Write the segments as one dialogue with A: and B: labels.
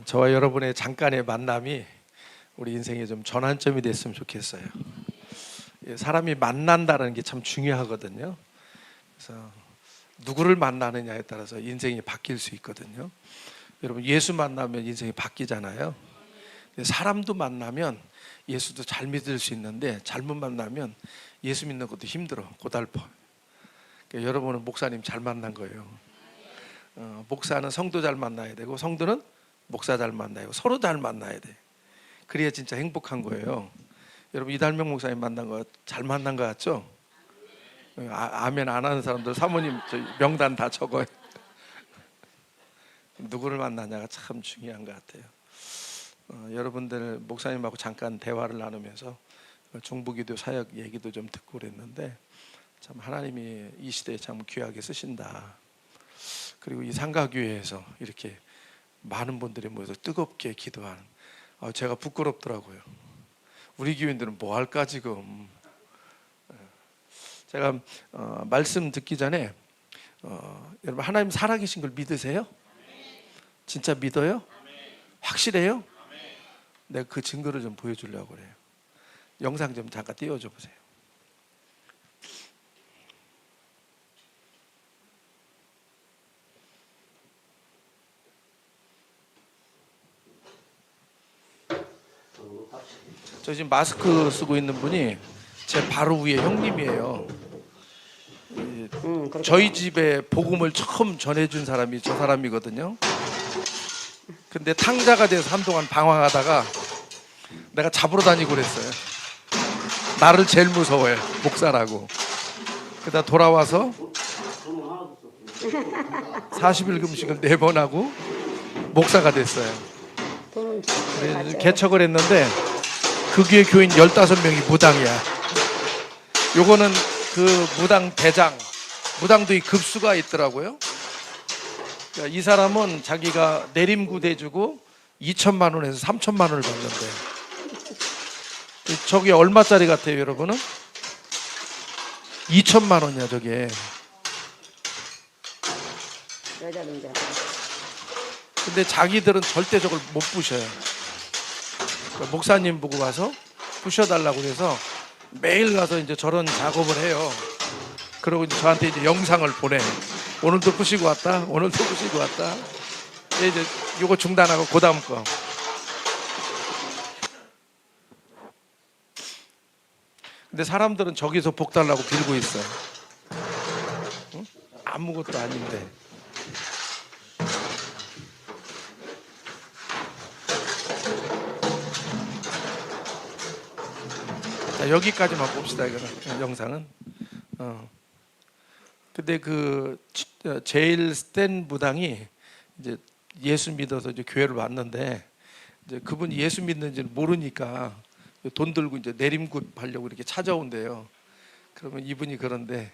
A: 저와 여러분의 잠깐의 만남이 우리 인생의 좀 전환점이 됐으면 좋겠어요. 사람이 만난다는 게 참 중요하거든요. 그래서 누구를 만나느냐에 따라서 인생이 바뀔 수 있거든요. 여러분, 예수 만나면 인생이 바뀌잖아요. 사람도 만나면 예수도 잘 믿을 수 있는데 잘못 만나면 예수 믿는 것도 힘들어, 고달퍼. 그러니까 여러분은 목사님 잘 만난 거예요. 목사는 성도 잘 만나야 되고, 성도는 목사 잘 만나야 되고, 서로 잘 만나야 돼. 그래야 진짜 행복한 거예요. 여러분, 이달명 목사님 만난 거 잘 만난 거 같죠? 아멘 안 하는 사람들 사모님 명단 다 적어요. 누구를 만나냐가 참 중요한 것 같아요. 여러분들 목사님하고 잠깐 대화를 나누면서 중부기도 사역 얘기도 좀 듣고 그랬는데, 참 하나님이 이 시대에 참 귀하게 쓰신다. 그리고 이 상가교회에서 이렇게 많은 분들이 모여서 뜨겁게 기도하는, 제가 부끄럽더라고요. 우리 교인들은 뭐 할까 지금. 제가 말씀 듣기 전에 여러분, 하나님 살아계신 걸 믿으세요? 진짜 믿어요? 확실해요? 내가 그 증거를 좀 보여주려고 그래요. 영상 좀 잠깐 띄워줘 보세요. 저 지금 마스크 쓰고 있는 분이 제 바로 위에 형님이에요. 저희 집에 복음을 처음 전해준 사람이 저 사람이거든요. 근데 탕자가 돼서 한동안 방황하다가 내가 잡으러 다니고 그랬어요. 나를 제일 무서워해, 목사라고. 그러다 돌아와서 40일 금식을 4번 하고 목사가 됐어요. 개척을 했는데 그 교회 교인 15명이 무당이야. 요거는 그 무당 대장, 무당도 급수가 있더라고요. 그러니까 이 사람은 자기가 내림구 대주고 2천만 원에서 3천만 원을 받는데, 저게 얼마짜리 같아요 여러분은? 2천만 원이야 저게. 근데 자기들은 절대 저걸 못 부셔요. 그러니까 목사님 보고 가서 부셔달라고 그래서 매일 가서 이제 저런 작업을 해요. 그리고 이제 저한테 이제 영상을 보내. 오늘도 부시고 왔다. 오늘도 부시고 왔다. 이제 요거 중단하고 그 다음 거. 근데 사람들은 저기서 복 달라고 빌고 있어요. 응? 아무것도 아닌데. 자, 여기까지만 봅시다. 이거는 영상은. 근데 그 제일 센 무당이 이제 예수 믿어서 이제 교회를 왔는데, 이제 그분이 예수 믿는지는 모르니까 돈 들고 이제 내림굿 하려고 이렇게 찾아온대요. 그러면 이분이 그런데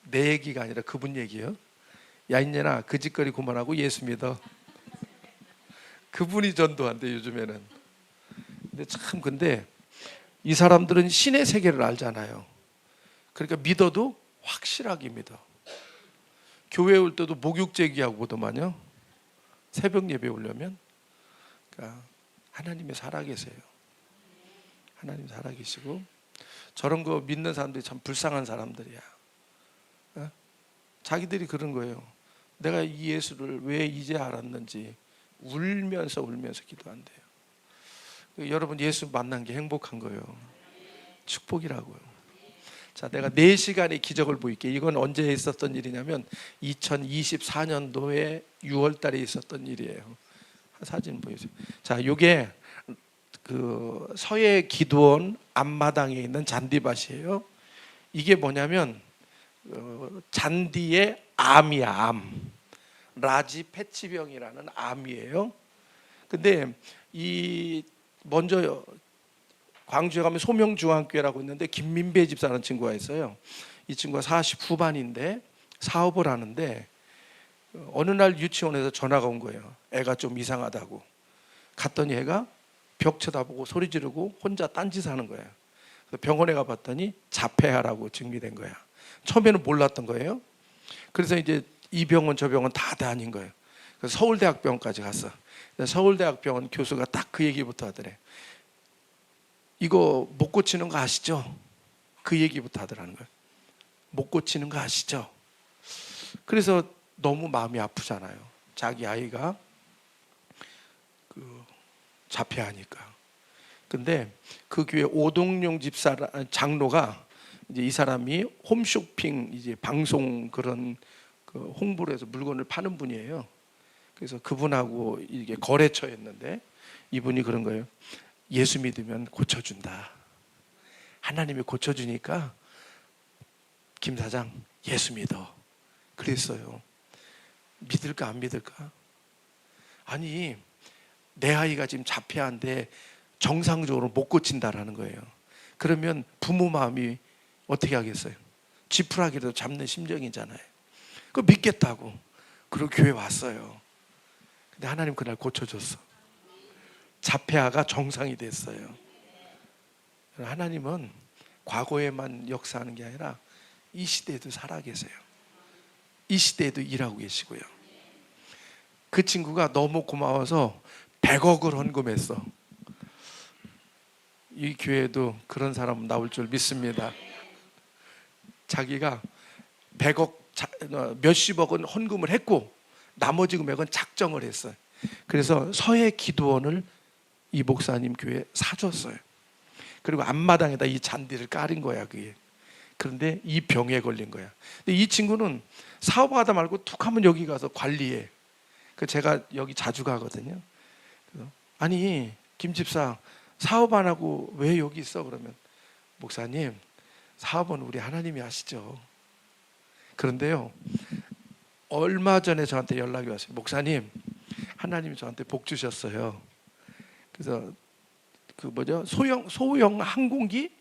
A: 내 얘기가 아니라 그분 얘기예요. 야 인제나 그 짓거리 그만하고 예수 믿어. 그분이 전도한대 요즘에는. 근데 이 사람들은 신의 세계를 알잖아요. 그러니까 믿어도 확실하게 믿어. 교회 올 때도 목욕 제기하고 오더만요. 새벽 예배 오려면. 그러니까 하나님이 살아계세요. 하나님 살아계시고, 저런 거 믿는 사람들이 참 불쌍한 사람들이야. 자기들이 그런 거예요. 내가 이 예수를 왜 이제 알았는지 울면서 기도한대요. 여러분, 예수 만난 게 행복한 거예요. 축복이라고요. 자, 내가 4시간의 기적을 보일게. 이건 언제 있었던 일이냐면 2024년도에 6월 달에 있었던 일이에요. 사진 보여주세요. 자, 이게 그 서해 기도원 앞마당에 있는 잔디밭이에요. 이게 뭐냐면 잔디의 암이야, 암. 라지 패치병이라는 암이에요. 근데 이 먼저 광주에 가면 소명중앙교회라고 있는데 김민배 집사라는 친구가 있어요. 이 친구가 40 후반인데 사업을 하는데 어느 날 유치원에서 전화가 온 거예요. 애가 좀 이상하다고. 갔더니 애가 벽 쳐다보고 소리 지르고 혼자 딴짓 하는 거예요. 그래서 병원에 가봤더니 자폐아라고 증명된 거야. 처음에는 몰랐던 거예요. 그래서 이제 이 병원 저 병원 다 다닌 거예요. 그래서 서울대학병원까지 갔어. 서울대학병원 교수가 딱 그 얘기부터 하더래. 이거 못 고치는 거 아시죠? 그 얘기부터 하더라는 거예요. 못 고치는 거 아시죠? 그래서 너무 마음이 아프잖아요. 자기 아이가 자폐하니까. 근데 그 교회 오동용 집사 장로가 이제 이 사람이 홈쇼핑 이제 방송 그런 그 홍보를 해서 물건을 파는 분이에요. 그래서 그분하고 이게 거래처였는데 이분이 그런 거예요. 예수 믿으면 고쳐준다. 하나님이 고쳐주니까 김 사장 예수 믿어. 그랬어요. 믿을까 안 믿을까? 아니 내 아이가 지금 자폐한데 정상적으로 못 고친다라는 거예요. 그러면 부모 마음이 어떻게 하겠어요? 지푸라기라도 잡는 심정이잖아요. 그거 믿겠다고. 그리고 교회 왔어요. 근데 하나님 그날 고쳐줬어. 자폐아가 정상이 됐어요. 하나님은 과거에만 역사하는 게 아니라 이 시대에도 살아계세요. 이 시대에도 일하고 계시고요. 그 친구가 너무 고마워서 100억을 헌금했어. 이 교회에도 그런 사람 나올 줄 믿습니다. 자기가 100억 몇십억은 헌금을 했고 나머지 금액은 작정을 했어요. 그래서 서해 기도원을 이 목사님 교회에 사줬어요. 그리고 앞마당에다 이 잔디를 깔은 거야 그게. 그런데 이 병에 걸린 거야. 근데 이 친구는 사업하다 말고 툭 하면 여기 가서 관리해. 그 제가 여기 자주 가거든요. 아니 김 집사 사업 안 하고 왜 여기 있어? 그러면 목사님 사업은 우리 하나님이 하시죠. 그런데요 얼마 전에 저한테 연락이 왔어요. 목사님 하나님이 저한테 복 주셨어요. 그래서 그 소형 항공기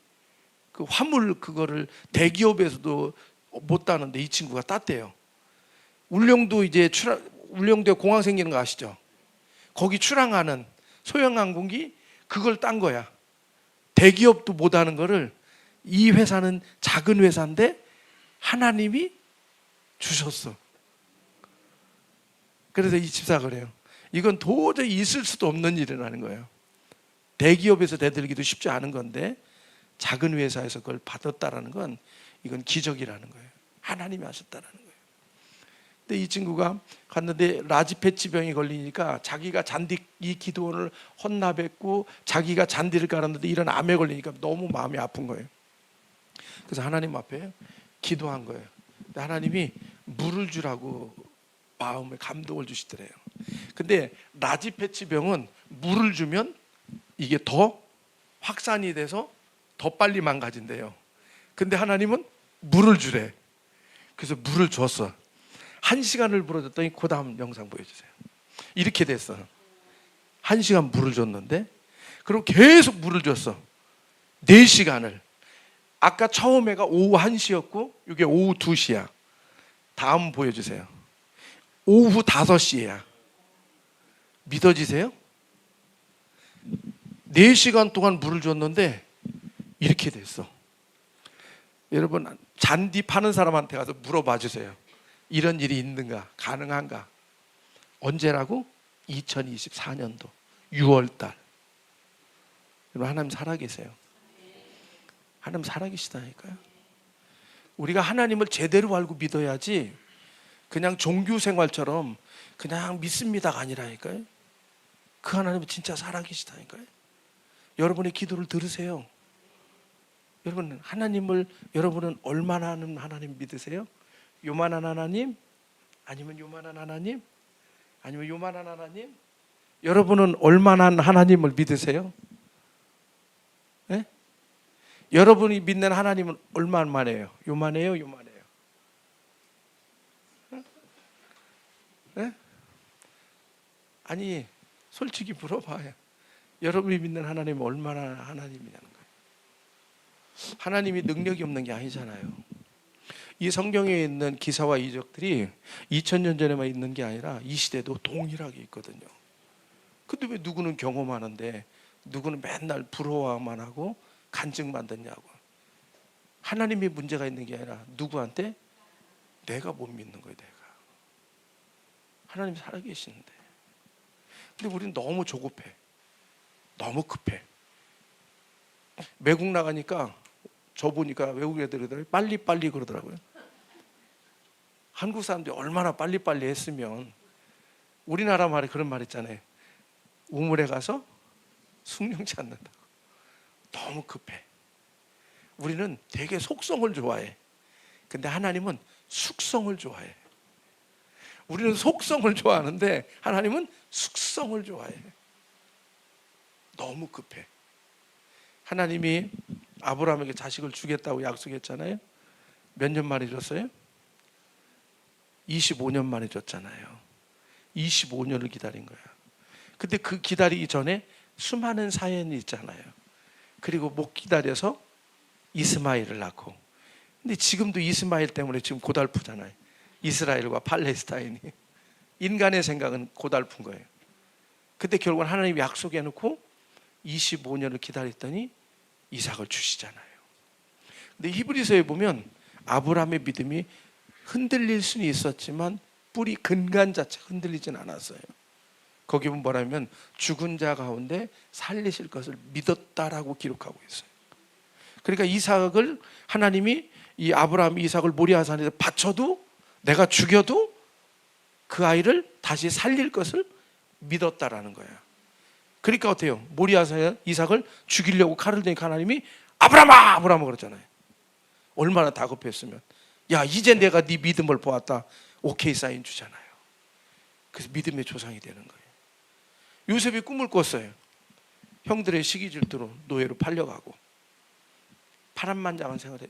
A: 그 화물 그거를 대기업에서도 못 따는데 이 친구가 땄대요. 울릉도 이제 울릉도에 공항 생기는 거 아시죠? 거기 출항하는 소형 항공기 그걸 딴 거야. 대기업도 못 하는 거를 이 회사는 작은 회사인데 하나님이 주셨어. 그래서 이 집사 그래요. 이건 도저히 있을 수도 없는 일이라는 거예요. 대기업에서 대들기도 쉽지 않은 건데 작은 회사에서 그걸 받았다라는 건 이건 기적이라는 거예요. 하나님이 하셨다라는 거예요. 근데 이 친구가 갔는데 라지페치병이 걸리니까 자기가 이 기도원을 헌납했고 자기가 잔디를 깔았는데 이런 암에 걸리니까 너무 마음이 아픈 거예요. 그래서 하나님 앞에 기도한 거예요. 근데 하나님이 물을 주라고 마음에 감동을 주시더래요. 근데 라지페치병은 물을 주면 이게 더 확산이 돼서 더 빨리 망가진대요. 근데 하나님은 물을 주래. 그래서 물을 줬어. 1시간을 불어줬더니 그 다음 영상 보여주세요. 이렇게 됐어. 1시간 물을 줬는데 그리고 계속 물을 줬어. 4시간을. 아까 처음에가 오후 1시였고 이게 오후 2시야. 다음 보여주세요. 오후 5시야. 믿어지세요? 4시간 동안 물을 줬는데 이렇게 됐어. 여러분 잔디 파는 사람한테 가서 물어봐 주세요. 이런 일이 있는가? 가능한가? 언제라고? 2024년도 6월달. 여러분 하나님 살아계세요. 하나님 살아계시다니까요. 우리가 하나님을 제대로 알고 믿어야지 그냥 종교 생활처럼 그냥 믿습니다가 아니라니까요. 그 하나님은 진짜 살아계시다니까요. 여러분의 기도를 들으세요. 여러분 하나님을 여러분은 얼마나 하는 하나님 믿으세요? 요만한 하나님? 아니면 요만한 하나님? 아니면 요만한 하나님? 여러분은 얼마나 하나님을 믿으세요? 네? 여러분이 믿는 하나님은 얼마만해요? 요만해요? 요만해요? 네? 아니 솔직히 물어봐요. 여러분이 믿는 하나님은 얼마나 하나님이냐는 거예요. 하나님이 능력이 없는 게 아니잖아요. 이 성경에 있는 기사와 이적들이 2000년 전에만 있는 게 아니라 이 시대도 동일하게 있거든요. 근데 왜 누구는 경험하는데 누구는 맨날 부러워만 하고 간증만 듣냐고. 하나님이 문제가 있는 게 아니라 누구한테? 내가 못 믿는 거예요. 내가 하나님 살아계시는데. 근데 우리는 너무 조급해. 너무 급해. 외국 나가니까 저 보니까 외국 애들이 빨리빨리 그러더라고요. 한국 사람들이 얼마나 빨리빨리 했으면. 우리나라 말에 그런 말 있잖아요. 우물에 가서 숭늉치 않는다고. 너무 급해. 우리는 되게 속성을 좋아해. 근데 하나님은 숙성을 좋아해. 우리는 속성을 좋아하는데 하나님은 숙성을 좋아해. 너무 급해. 하나님이 아브라함에게 자식을 주겠다고 약속했잖아요. 몇 년 만에 줬어요? 25년 만에 줬잖아요. 25년을 기다린 거야. 근데 그 기다리기 전에 수많은 사연이 있잖아요. 그리고 못 기다려서 이스마엘을 낳고. 근데 지금도 이스마엘 때문에 지금 고달프잖아요. 이스라엘과 팔레스타인이. 인간의 생각은 고달픈 거예요. 근데 결국은 하나님이 약속해놓고 25년을 기다렸더니 이삭을 주시잖아요. 근데 히브리서에 보면 아브라함의 믿음이 흔들릴 수는 있었지만 뿌리 근간 자체가 흔들리진 않았어요. 거기 보면 뭐라면 죽은 자 가운데 살리실 것을 믿었다라고 기록하고 있어요. 그러니까 이삭을 하나님이 이 아브라함이 이삭을 모리아 산에서 바쳐도 내가 죽여도 그 아이를 다시 살릴 것을 믿었다라는 거예요. 그러니까 어때요? 모리아 산에 이삭을 죽이려고 칼을 대니까 하나님이 아브라함아! 아브라함아 그러잖아요. 얼마나 다급했으면. 야, 이제 내가 네 믿음을 보았다. 오케이 사인 주잖아요. 그래서 믿음의 조상이 되는 거예요. 요셉이 꿈을 꿨어요. 형들의 시기 질투로 노예로 팔려가고 파란만장한 생활에.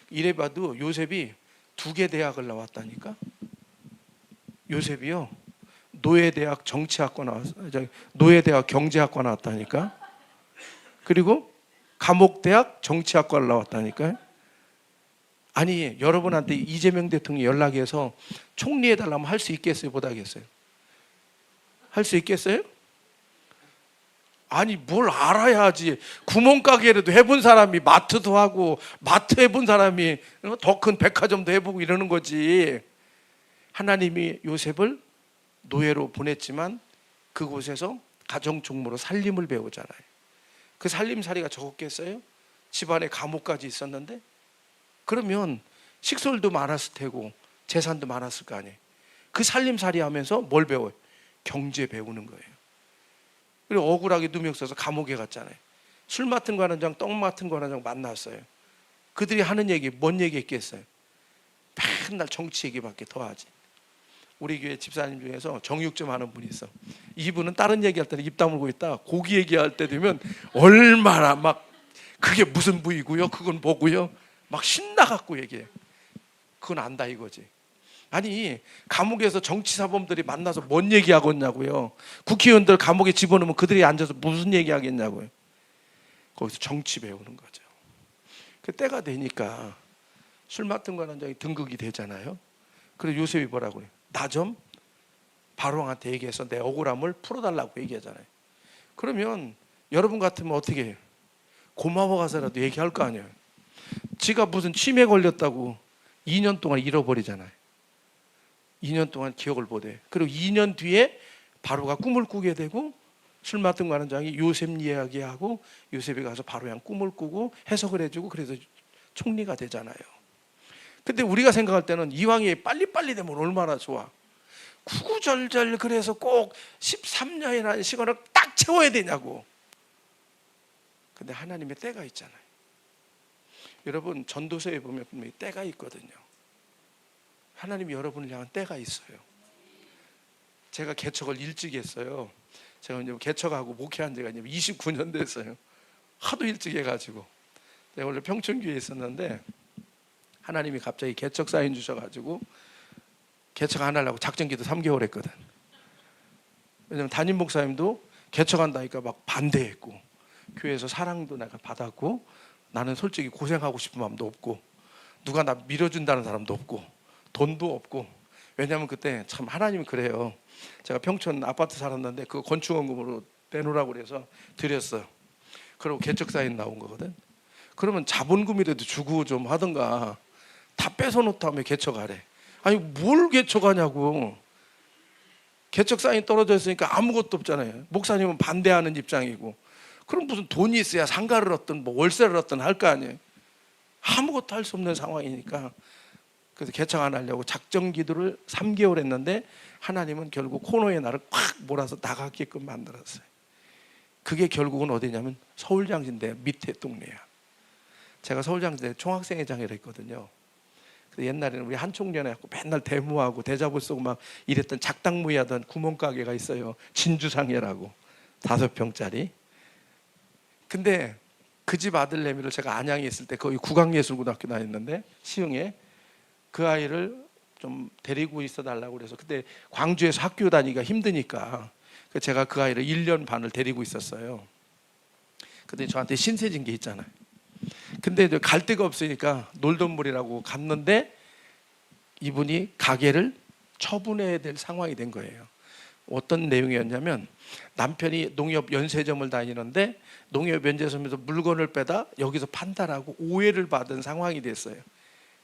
A: 이래봐도 요셉이 2개 대학을 나왔다니까. 요셉이요 노예대학 정치학과 나왔어요. 노예대학 경제학과 나왔다니까. 그리고 감옥대학 정치학과를 나왔다니까요. 아니 여러분한테 이재명 대통령이 연락해서 총리해달라면 할 수 있겠어요? 못하겠어요? 할 수 있겠어요? 아니 뭘 알아야지. 구멍가게라도 해본 사람이 마트도 하고 마트 해본 사람이 더 큰 백화점도 해보고 이러는 거지. 하나님이 요셉을 노예로 보냈지만 그곳에서 가정총무로 살림을 배우잖아요. 그 살림살이가 적었겠어요? 집안에 감옥까지 있었는데. 그러면 식솔도 많았을 테고 재산도 많았을 거 아니에요. 그 살림살이 하면서 뭘 배워요? 경제 배우는 거예요. 그리고 억울하게 누명 써서 감옥에 갔잖아요. 술 맡은 관원장, 떡 맡은 관원장 만났어요. 그들이 하는 얘기 뭔 얘기 했겠어요? 맨날 정치 얘기밖에 더 하지. 우리 교회 집사님 중에서 정육점 하는 분이 있어. 이분은 다른 얘기할 때는 입 다물고 있다 고기 얘기할 때 되면 얼마나 막 그게 무슨 부위고요, 그건 뭐고요, 막 신나갖고 얘기해. 그건 안다 이거지. 아니 감옥에서 정치사범들이 만나서 뭔 얘기하겠냐고요. 국회의원들 감옥에 집어넣으면 그들이 앉아서 무슨 얘기하겠냐고요. 거기서 정치 배우는 거죠. 그 때가 되니까 술 맡은 관원장이 등극이 되잖아요. 그래서 요셉이 뭐라고 그래요? 나 좀 바로왕한테 얘기해서 내 억울함을 풀어달라고 얘기하잖아요. 그러면 여러분 같으면 어떻게 해요? 고마워 가서라도 얘기할 거 아니에요. 지가 무슨 치매 걸렸다고 2년 동안 잃어버리잖아요. 2년 동안 기억을 못해. 그리고 2년 뒤에 바로가 꿈을 꾸게 되고 술 맡은 관원장이 요셉 이야기하고 요셉이 가서 바로양 꿈을 꾸고 해석을 해주고 그래서 총리가 되잖아요. 근데 우리가 생각할 때는 이왕이 빨리빨리 되면 얼마나 좋아. 구구절절 그래서 꼭 13년이라는 시간을 딱 채워야 되냐고. 근데 하나님의 때가 있잖아요. 여러분 전도서에 보면 분명히 때가 있거든요. 하나님이 여러분을 향한 때가 있어요. 제가 개척을 일찍 했어요. 제가 이제 개척하고 목회한 지가 이제 29년 됐어요. 하도 일찍 해가지고. 제가 원래 평촌교회에 있었는데 하나님이 갑자기 개척 사인 주셔가지고 개척 안 하려고 작정기도 3개월 했거든. 왜냐면 담임 목사님도 개척한다니까 막 반대했고 교회에서 사랑도 내가 받았고 나는 솔직히 고생하고 싶은 마음도 없고 누가 나 밀어준다는 사람도 없고 돈도 없고. 왜냐면 그때 참 하나님이 그래요. 제가 평촌 아파트 살았는데 그거 건축원금으로 내놓으라고 그래서 드렸어요. 그리고 개척 사인 나온 거거든. 그러면 자본금이라도 주고 좀 하든가. 다 뺏어놓다며 개척하래. 아니 뭘 개척하냐고. 개척 사인이 떨어져 있으니까 아무것도 없잖아요. 목사님은 반대하는 입장이고. 그럼 무슨 돈이 있어야 상가를 얻든 뭐 월세를 얻든 할 거 아니에요. 아무것도 할 수 없는 상황이니까. 그래서 개척 안 하려고 작정 기도를 3개월 했는데 하나님은 결국 코너에 나를 꽉 몰아서 나가게끔 만들었어요. 그게 결국은 어디냐면 서울장신대 밑에 동네야. 제가 서울장신대 총학생회장이라 했거든요. 옛날에는 우리 한총련에 갖고 맨날 데모하고 대자보 쓰고 막 이랬던 작당무이 하던 구멍가게가 있어요. 진주상회라고 5평짜리. 근데 그 집 아들내미를 제가 안양에 있을 때 거기 국악예술고등학교 다녔는데 시흥에 그 아이를 좀 데리고 있어 달라고 그래서 그때 광주에서 학교 다니기가 힘드니까 제가 그 아이를 1년 반을 데리고 있었어요. 근데 저한테 신세진 게 있잖아요. 근데 갈 데가 없으니까 놀던물이라고 갔는데 이분이 가게를 처분해야 될 상황이 된 거예요. 어떤 내용이었냐면 남편이 농협 연세점을 다니는데 농협 연세점에서 물건을 빼다 여기서 판다라고 오해를 받은 상황이 됐어요.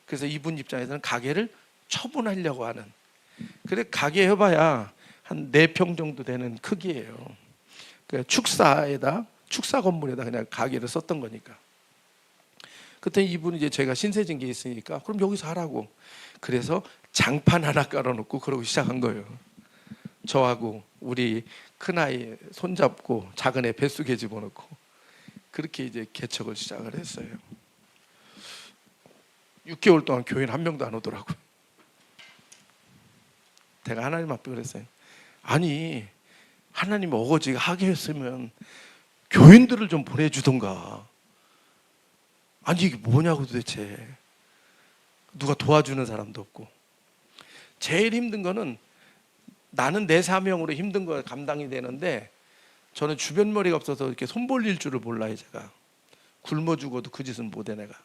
A: 그래서 이분 입장에서는 가게를 처분하려고 하는. 그래 가게 해봐야 한 4평 정도 되는 크기예요. 그러니까 축사 건물에다 그냥 가게를 썼던 거니까. 그때 이분이 이제 제가 신세진 게 있으니까 그럼 여기서 하라고. 그래서 장판 하나 깔아놓고 그러고 시작한 거예요. 저하고 우리 큰아이 손잡고 작은애 뱃속에 집어넣고 그렇게 이제 개척을 시작을 했어요. 6개월 동안 교인 한 명도 안 오더라고요. 제가 하나님 앞에 그랬어요. 아니 하나님 어거지 하게 했으면 교인들을 좀 보내주던가. 아니 이게 뭐냐고 도대체. 누가 도와주는 사람도 없고. 제일 힘든 거는 나는 내 사명으로 힘든 거 감당이 되는데 저는 주변 머리가 없어서 이렇게 손 벌릴 줄을 몰라요. 제가 굶어 죽어도 그 짓은 못해 내가.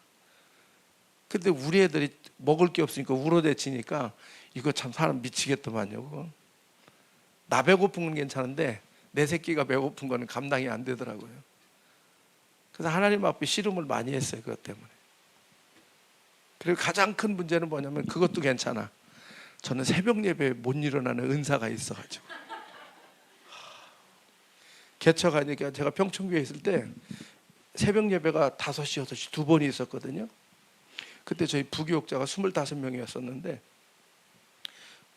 A: 근데 우리 애들이 먹을 게 없으니까 울어대치니까 이거 참 사람 미치겠더만요. 그거. 나 배고픈 건 괜찮은데 내 새끼가 배고픈 거는 감당이 안 되더라고요. 그래서 하나님 앞에 씨름을 많이 했어요. 그것 때문에. 그리고 가장 큰 문제는 뭐냐면 그것도 괜찮아. 저는 새벽 예배에 못 일어나는 은사가 있어가지고 개척하니까 제가 평촌교회 있을 때 새벽 예배가 5시, 6시 2번이 있었거든요. 그때 저희 부교육자가 25명이었었는데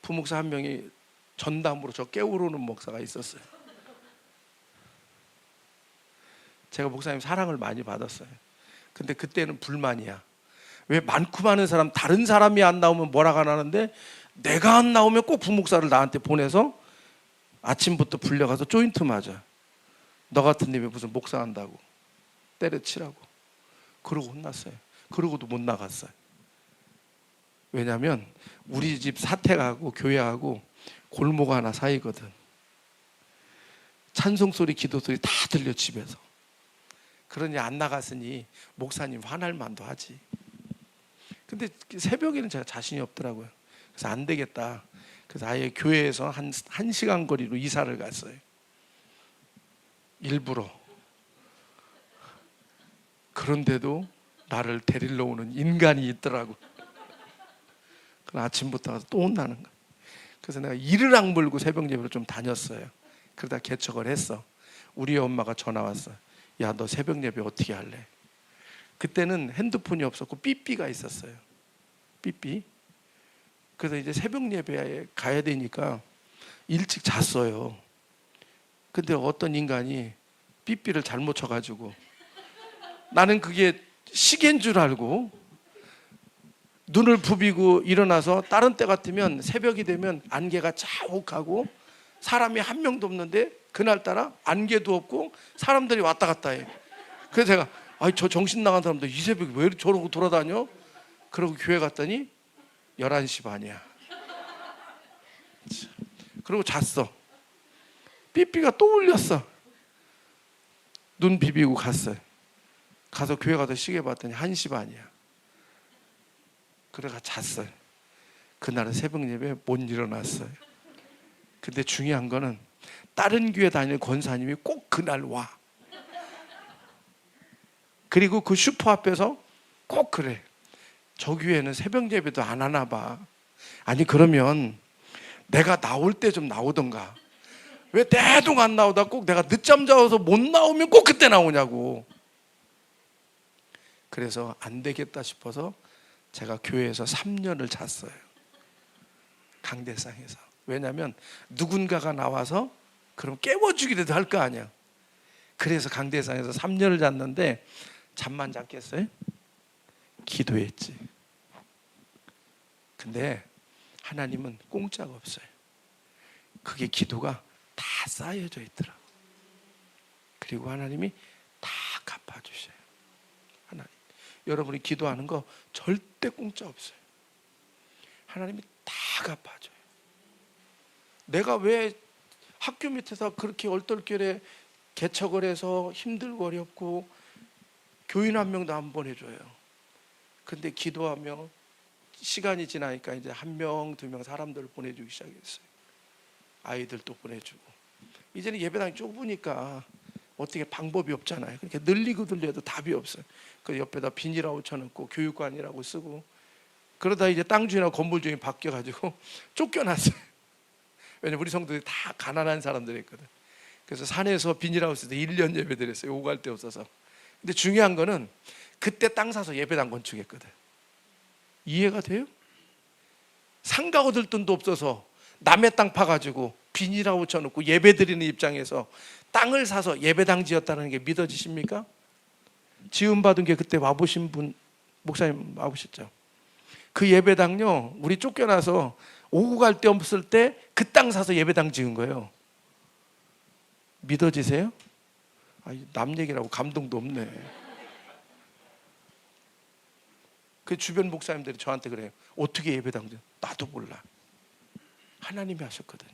A: 부목사 한 명이 전담으로 저 깨우르는 목사가 있었어요. 제가 목사님 사랑을 많이 받았어요. 근데 그때는 불만이야. 왜 많고 많은 사람 다른 사람이 안 나오면 뭐라고 안 하는데 내가 안 나오면 꼭 부목사를 나한테 보내서 아침부터 불려가서 조인트 맞아. 너 같은 님이 무슨 목사 한다고 때려치라고. 그러고 혼났어요. 그러고도 못 나갔어요. 왜냐하면 우리 집 사택하고 교회하고 골목 하나 사이거든. 찬송 소리, 기도 소리 다 들려 집에서. 그러니 안 나갔으니 목사님 화날 만도 하지. 근데 새벽에는 제가 자신이 없더라고요. 그래서 안 되겠다. 그래서 아예 교회에서 한 1시간 거리로 이사를 갔어요. 일부러. 그런데도 나를 데리러 오는 인간이 있더라고. 그럼 아침부터 가서 또 혼나는 거야. 그래서 내가 이를 악물고 새벽 예배를 좀 다녔어요. 그러다 개척을 했어. 우리 엄마가 전화 왔어. 야, 너 새벽 예배 어떻게 할래? 그때는 핸드폰이 없었고 삐삐가 있었어요. 삐삐. 그래서 이제 새벽 예배에 가야 되니까 일찍 잤어요. 근데 어떤 인간이 삐삐를 잘못 쳐가지고 나는 그게 시계인 줄 알고 눈을 부비고 일어나서 다른 때 같으면 새벽이 되면 안개가 자욱하고 사람이 한 명도 없는데 그날따라 안개도 없고 사람들이 왔다 갔다 해. 그래서 제가 저 정신 나간 사람들 이 새벽에 왜 저러고 돌아다녀? 그러고 교회 갔더니 11시 반이야. 그러고 잤어. 삐삐가 또 울렸어. 눈 비비고 갔어요. 가서 교회 가서 시계 봤더니 1시 반이야. 그래가 잤어요. 그날은 새벽 예배에 못 일어났어요. 근데 중요한 거는 다른 교회 다니는 권사님이 꼭 그날 와. 그리고 그 슈퍼 앞에서 꼭 그래. 저 교회는 새벽 예배도 안 하나 봐. 아니 그러면 내가 나올 때 좀 나오던가. 왜 대동 안 나오다 꼭 내가 늦잠 자서 못 나오면 꼭 그때 나오냐고. 그래서 안 되겠다 싶어서 제가 교회에서 3년을 잤어요. 강대상에서. 왜냐하면 누군가가 나와서 그럼 깨워주기라도 할 거 아니야. 그래서 강대상에서 3년을 잤는데 잠만 잤겠어요? 기도했지. 근데 하나님은 공짜가 없어요. 그게 기도가 다 쌓여져 있더라. 그리고 하나님이 다 갚아주셔요. 하나님, 여러분이 기도하는 거 절대 공짜 없어요. 하나님이 다 갚아줘요. 내가 왜 학교 밑에서 그렇게 얼떨결에 개척을 해서 힘들고 어렵고 교인 한 명도 안 보내줘요. 근데 기도하며 시간이 지나니까 이제 한 명, 두 명 사람들을 보내주기 시작했어요. 아이들도 보내주고. 이제는 예배당이 좁으니까 어떻게 방법이 없잖아요. 그러니까 늘리고 늘려도 답이 없어요. 그 옆에다 비닐하고 쳐놓고 교육관이라고 쓰고. 그러다 이제 땅 주인하고 건물 주인이 바뀌어가지고 쫓겨났어요. 왜냐면 우리 성도들이 다 가난한 사람들이었거든. 그래서 산에서 비닐하우스에서 1년 예배드렸어요. 오갈 데 없어서. 근데 중요한 거는 그때 땅 사서 예배당 건축했거든. 이해가 돼요? 상가 얻을 돈도 없어서 남의 땅 파가지고 비닐하우스 쳐놓고 예배드리는 입장에서 땅을 사서 예배당 지었다는 게 믿어지십니까? 지음받은 게 그때 와보신 분, 목사님 와보셨죠? 그 예배당요, 우리 쫓겨나서 오고 갈 데 없을 때 그 땅 사서 예배당 지은 거예요. 믿어지세요? 남 얘기라고 감동도 없네. 그 주변 목사님들이 저한테 그래요. 어떻게 예배당 지은? 나도 몰라. 하나님이 하셨거든요.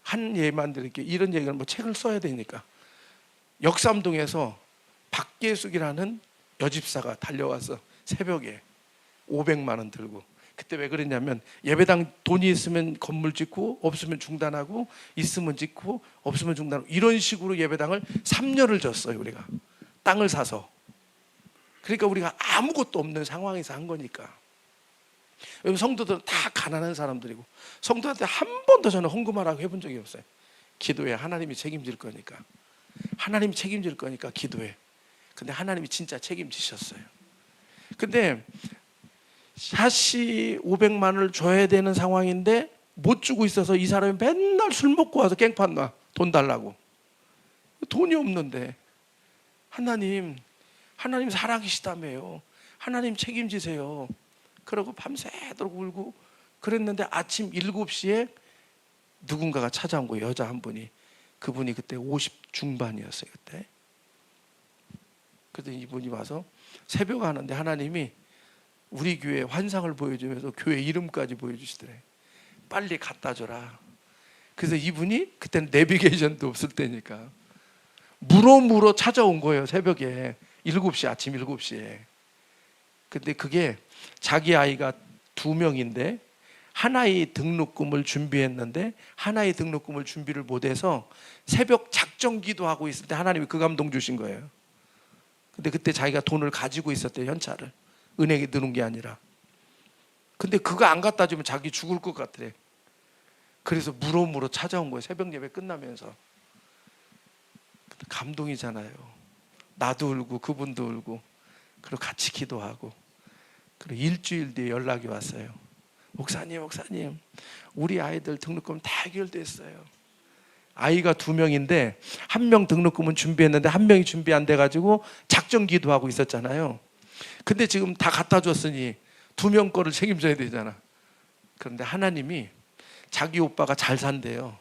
A: 한 예만 드릴게요. 이런 얘기는 뭐 책을 써야 되니까. 역삼동에서 박계숙이라는 여집사가 달려와서 새벽에 500만 원 들고, 그때 왜 그랬냐면 예배당 돈이 있으면 건물 짓고 없으면 중단하고 있으면 짓고 없으면 중단하고 이런 식으로 예배당을 3년을 졌어요. 우리가 땅을 사서. 그러니까 우리가 아무것도 없는 상황에서 한 거니까. 여러분, 성도들은 다 가난한 사람들이고 성도한테 한 번도 저는 헌금하라고 해본 적이 없어요. 기도해. 하나님이 책임질 거니까. 하나님이 책임질 거니까 기도해. 근데 하나님이 진짜 책임지셨어요. 근데 샷이 500만 원을 줘야 되는 상황인데 못 주고 있어서 이 사람이 맨날 술 먹고 와서 깽판 놔. 돈 달라고. 돈이 없는데 하나님 살아계시다며요. 하나님 책임지세요. 그러고 밤새도록 울고 그랬는데 아침 7시에 누군가가 찾아온 거예요. 여자 한 분이. 그분이 그때 50 중반이었어요. 그때. 그때 이분이 와서 새벽 하는데 하나님이 우리 교회 환상을 보여주면서 교회 이름까지 보여주시더래. 빨리 갖다 줘라. 그래서 이분이 그때는 내비게이션도 없을 때니까 물어 찾아온 거예요. 새벽에 7시, 아침 7시에. 근데 그게 자기 아이가 2명인데 하나의 등록금을 준비했는데 하나의 등록금을 준비를 못해서 새벽 작정 기도하고 있을 때 하나님이 그 감동 주신 거예요. 근데 그때 자기가 돈을 가지고 있었대요. 현찰을. 은행에 넣은 게 아니라. 근데 그거 안 갖다 주면 자기 죽을 것 같더래. 그래서 물어 찾아온 거예요. 새벽 예배 끝나면서. 감동이잖아요. 나도 울고 그분도 울고 그리고 같이 기도하고. 그리고 일주일 뒤에 연락이 왔어요. 목사님 우리 아이들 등록금 다 해결됐어요. 아이가 2명인데 1명 등록금은 준비했는데 1명이 준비 안 돼가지고 작정 기도하고 있었잖아요. 근데 지금 다 갖다 줬으니 2명 거를 책임져야 되잖아. 그런데 하나님이 자기 오빠가 잘 산대요.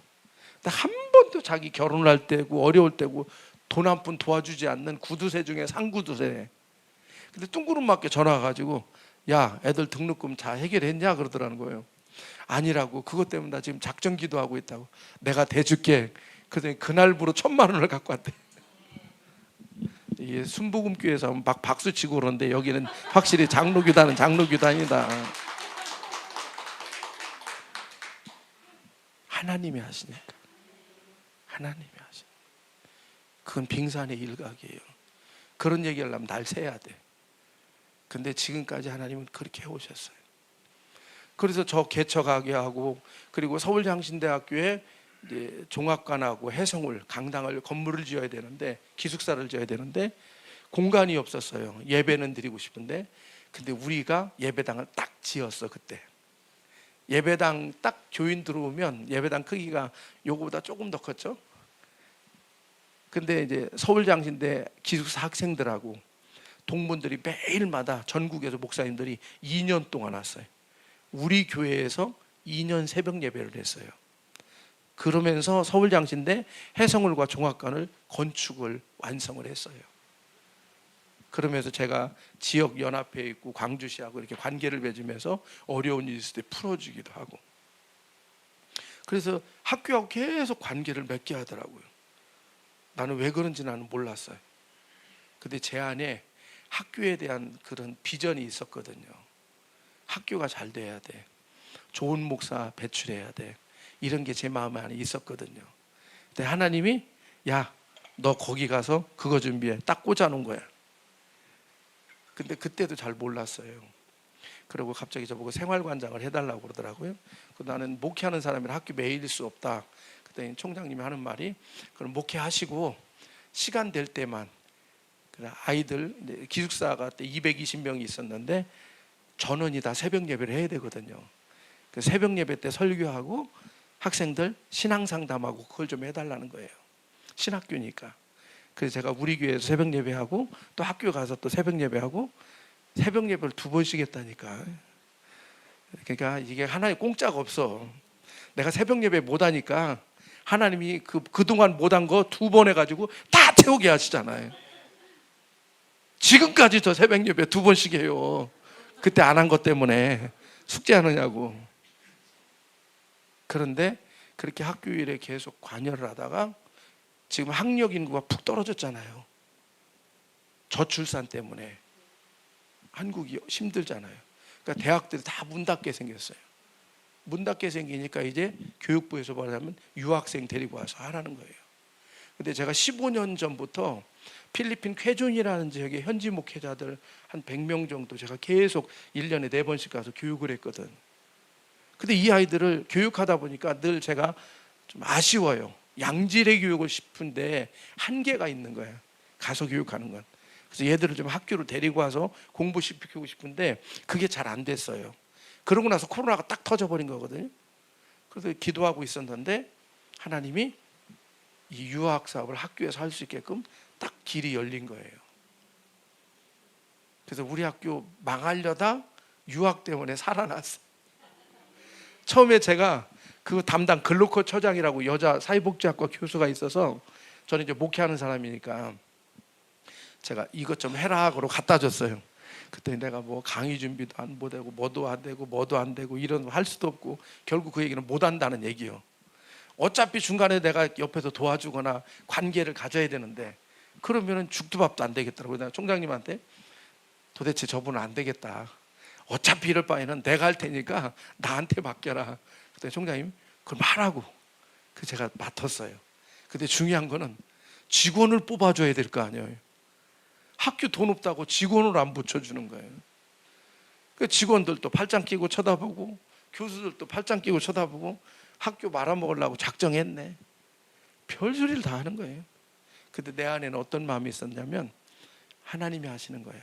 A: 근데 한 번도 자기 결혼할 때고 어려울 때고 돈 한 푼 도와주지 않는 구두쇠 중에 상구두쇠. 근데 뚱구름맞게 전화가 가지고 야, 애들 등록금 다 해결했냐 그러더라는 거예요. 아니라고. 그것 때문에 나 지금 작정 기도하고 있다고. 내가 대줄게. 그랬더니 그날부로 1,000만 원을 갖고 왔대. 이게 순복음교회에서 막 박수 치고 그러는데 여기는 확실히 장로교단은 장로교단이다. 하나님이 하시니까. 하나님이 하시니까. 그건 빙산의 일각이에요. 그런 얘기를 하면 날 새야 돼. 근데 지금까지 하나님은 그렇게 해오셨어요. 그래서 저 개척하게 하고, 그리고 서울장신대학교에 이제 종합관하고 해성을 강당을 건물을 지어야 되는데, 기숙사를 지어야 되는데 공간이 없었어요. 예배는 드리고 싶은데. 근데 우리가 예배당을 딱 지었어. 그때 예배당 딱 교인 들어오면 예배당 크기가 요거보다 조금 더 컸죠. 근데 이제 서울장신대 기숙사 학생들하고 동문들이 매일마다 전국에서 목사님들이 2년 동안 왔어요. 우리 교회에서 2년 새벽 예배를 했어요. 그러면서 서울장신대 해성울과 종합관을 건축을 완성을 했어요. 그러면서 제가 지역 연합회에 있고 광주시하고 이렇게 관계를 맺으면서 어려운 일이 있을 때 풀어주기도 하고, 그래서 학교하고 계속 관계를 맺게 하더라고요. 나는 왜 그런지 나는 몰랐어요. 근데 제 안에 학교에 대한 그런 비전이 있었거든요. 학교가 잘 돼야 돼, 좋은 목사 배출해야 돼, 이런 게 제 마음 안에 있었거든요. 근데 하나님이 야, 너 거기 가서 그거 준비해, 딱 꽂아놓은 거야. 근데 그때도 잘 몰랐어요. 그리고 갑자기 저보고 생활관장을 해달라고 그러더라고요. 나는 목회하는 사람이라 학교 매일 수 없다. 그랬더니 총장님이 하는 말이, 그럼 목회하시고 시간 될 때만, 아이들 기숙사가 그때 220명이 있었는데 전원이 다 새벽 예배를 해야 되거든요. 그 새벽 예배 때 설교하고 학생들 신앙 상담하고 그걸 좀 해달라는 거예요. 신학교니까. 그래서 제가 우리 교회에서 새벽 예배하고 또 학교 가서 또 새벽 예배하고, 새벽 예배를 2번씩 했다니까. 그러니까 이게 하나의 공짜가 없어. 내가 새벽 예배 못 하니까 하나님이 그동안 못한 거 2번 해가지고 다 태우게 하시잖아요. 지금까지 저 새벽 예배 2번씩 해요. 그때 안 한 것 때문에 숙제하느냐고. 그런데 그렇게 학교 일에 계속 관여를 하다가 지금 학력 인구가 푹 떨어졌잖아요. 저출산 때문에 한국이 힘들잖아요. 그러니까 대학들이 다 문 닫게 생겼어요. 문 닫게 생기니까 이제 교육부에서 말하자면 유학생 데리고 와서 하라는 거예요. 근데 제가 15년 전부터 필리핀 쾌준이라는 지역의 현지 목회자들 한 100명 정도 제가 계속 1년에 4번씩 가서 교육을 했거든. 근데 이 아이들을 교육하다 보니까 늘 제가 좀 아쉬워요. 양질의 교육을 싶은데 한계가 있는 거예요. 가서 교육하는 건. 그래서 얘들을 좀 학교로 데리고 와서 공부시키고 싶은데 그게 잘 안 됐어요. 그러고 나서 코로나가 딱 터져버린 거거든요. 그래서 기도하고 있었는데 하나님이 이 유학 사업을 학교에서 할 수 있게끔 딱 길이 열린 거예요. 그래서 우리 학교 망하려다 유학 때문에 살아났어요. 처음에 제가 그 담당 글로커 처장이라고 여자 사회복지학과 교수가 있어서, 저는 이제 목회하는 사람이니까 제가 이것 좀 해라 하고 갖다 줬어요. 그때 내가 뭐 강의 준비도 안 되고 뭐도 안 되고 이런 거 할 수도 없고, 결국 그 얘기는 못 한다는 얘기요. 어차피 중간에 내가 옆에서 도와주거나 관계를 가져야 되는데 그러면은 죽도 밥도 안 되겠더라고요. 내가 총장님한테 도대체 저분은 안 되겠다, 어차피 이럴 바에는 내가 할 테니까 나한테 맡겨라. 그때 총장님 그걸 하라고. 그 제가 맡았어요. 근데 중요한 거는 직원을 뽑아줘야 될 거 아니에요. 학교 돈 없다고 직원을 안 붙여주는 거예요. 그 직원들도 팔짱 끼고 쳐다보고 교수들도 팔짱 끼고 쳐다보고 학교 말아먹으려고 작정했네. 별소리를 다 하는 거예요. 근데 내 안에는 어떤 마음이 있었냐면 하나님이 하시는 거야.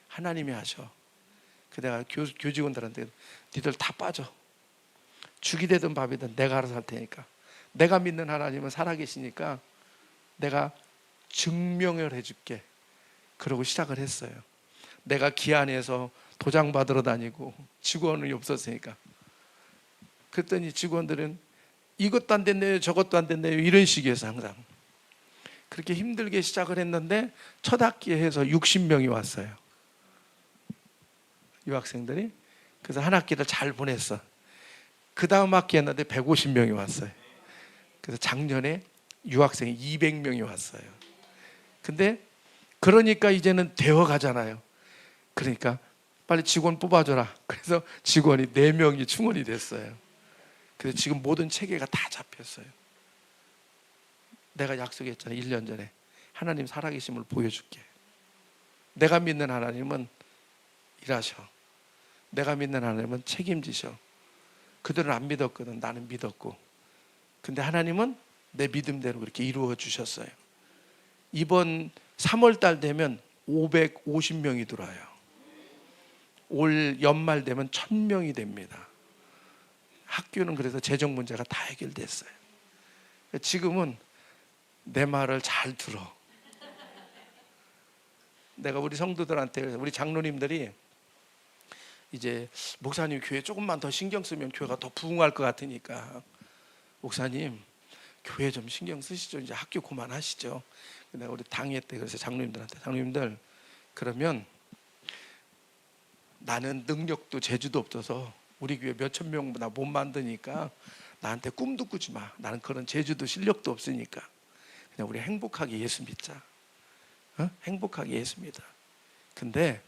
A: 하나님이 하셔. 그 내가 교직원들한테 니들 다 빠져. 죽이 되든 밥이든 내가 알아서 할 테니까. 내가 믿는 하나님은 살아계시니까 내가 증명을 해줄게. 그러고 시작을 했어요. 내가 기안에서 도장 받으러 다니고 직원이 없었으니까. 그랬더니 직원들은 이것도 안 됐네요, 저것도 안 됐네요, 이런 식이어서 항상 그렇게 힘들게 시작을 했는데 첫 학기에 해서 60명이 왔어요, 유학생들이. 그래서 한 학기를 잘 보냈어. 그 다음 학기 했는데 150명이 왔어요. 그래서 작년에 유학생이 200명이 왔어요. 근데 그러니까 이제는 되어 가잖아요. 그러니까 빨리 직원 뽑아줘라. 그래서 직원이 4명이 충원이 됐어요. 그래서 지금 모든 체계가 다 잡혔어요. 내가 약속했잖아요, 1년 전에. 하나님 살아계심을 보여줄게. 내가 믿는 하나님은 일하셔. 내가 믿는 하나님은 책임지셔. 그들은 안 믿었거든. 나는 믿었고. 근데 하나님은 내 믿음대로 그렇게 이루어 주셨어요. 이번 3월 달 되면 550명이 들어와요. 올 연말 되면 1000명이 됩니다. 학교는 그래서 재정 문제가 다 해결됐어요. 지금은 내 말을 잘 들어. 내가 우리 성도들한테, 우리 장로님들이 이제 목사님 교회 조금만 더 신경 쓰면 교회가 더 부흥할 것 같으니까 목사님 교회 좀 신경 쓰시죠. 이제 학교 그만하시죠. 내가 우리 당회 때 그래서 장로님들한테, 장로님들 그러면 나는 능력도 재주도 없어서 우리 교회 몇천 명보다 못 만드니까 나한테 꿈도 꾸지 마. 나는 그런 재주도 실력도 없으니까 그냥 우리 행복하게 예수 믿자. 행복하게 예수 믿어. 근데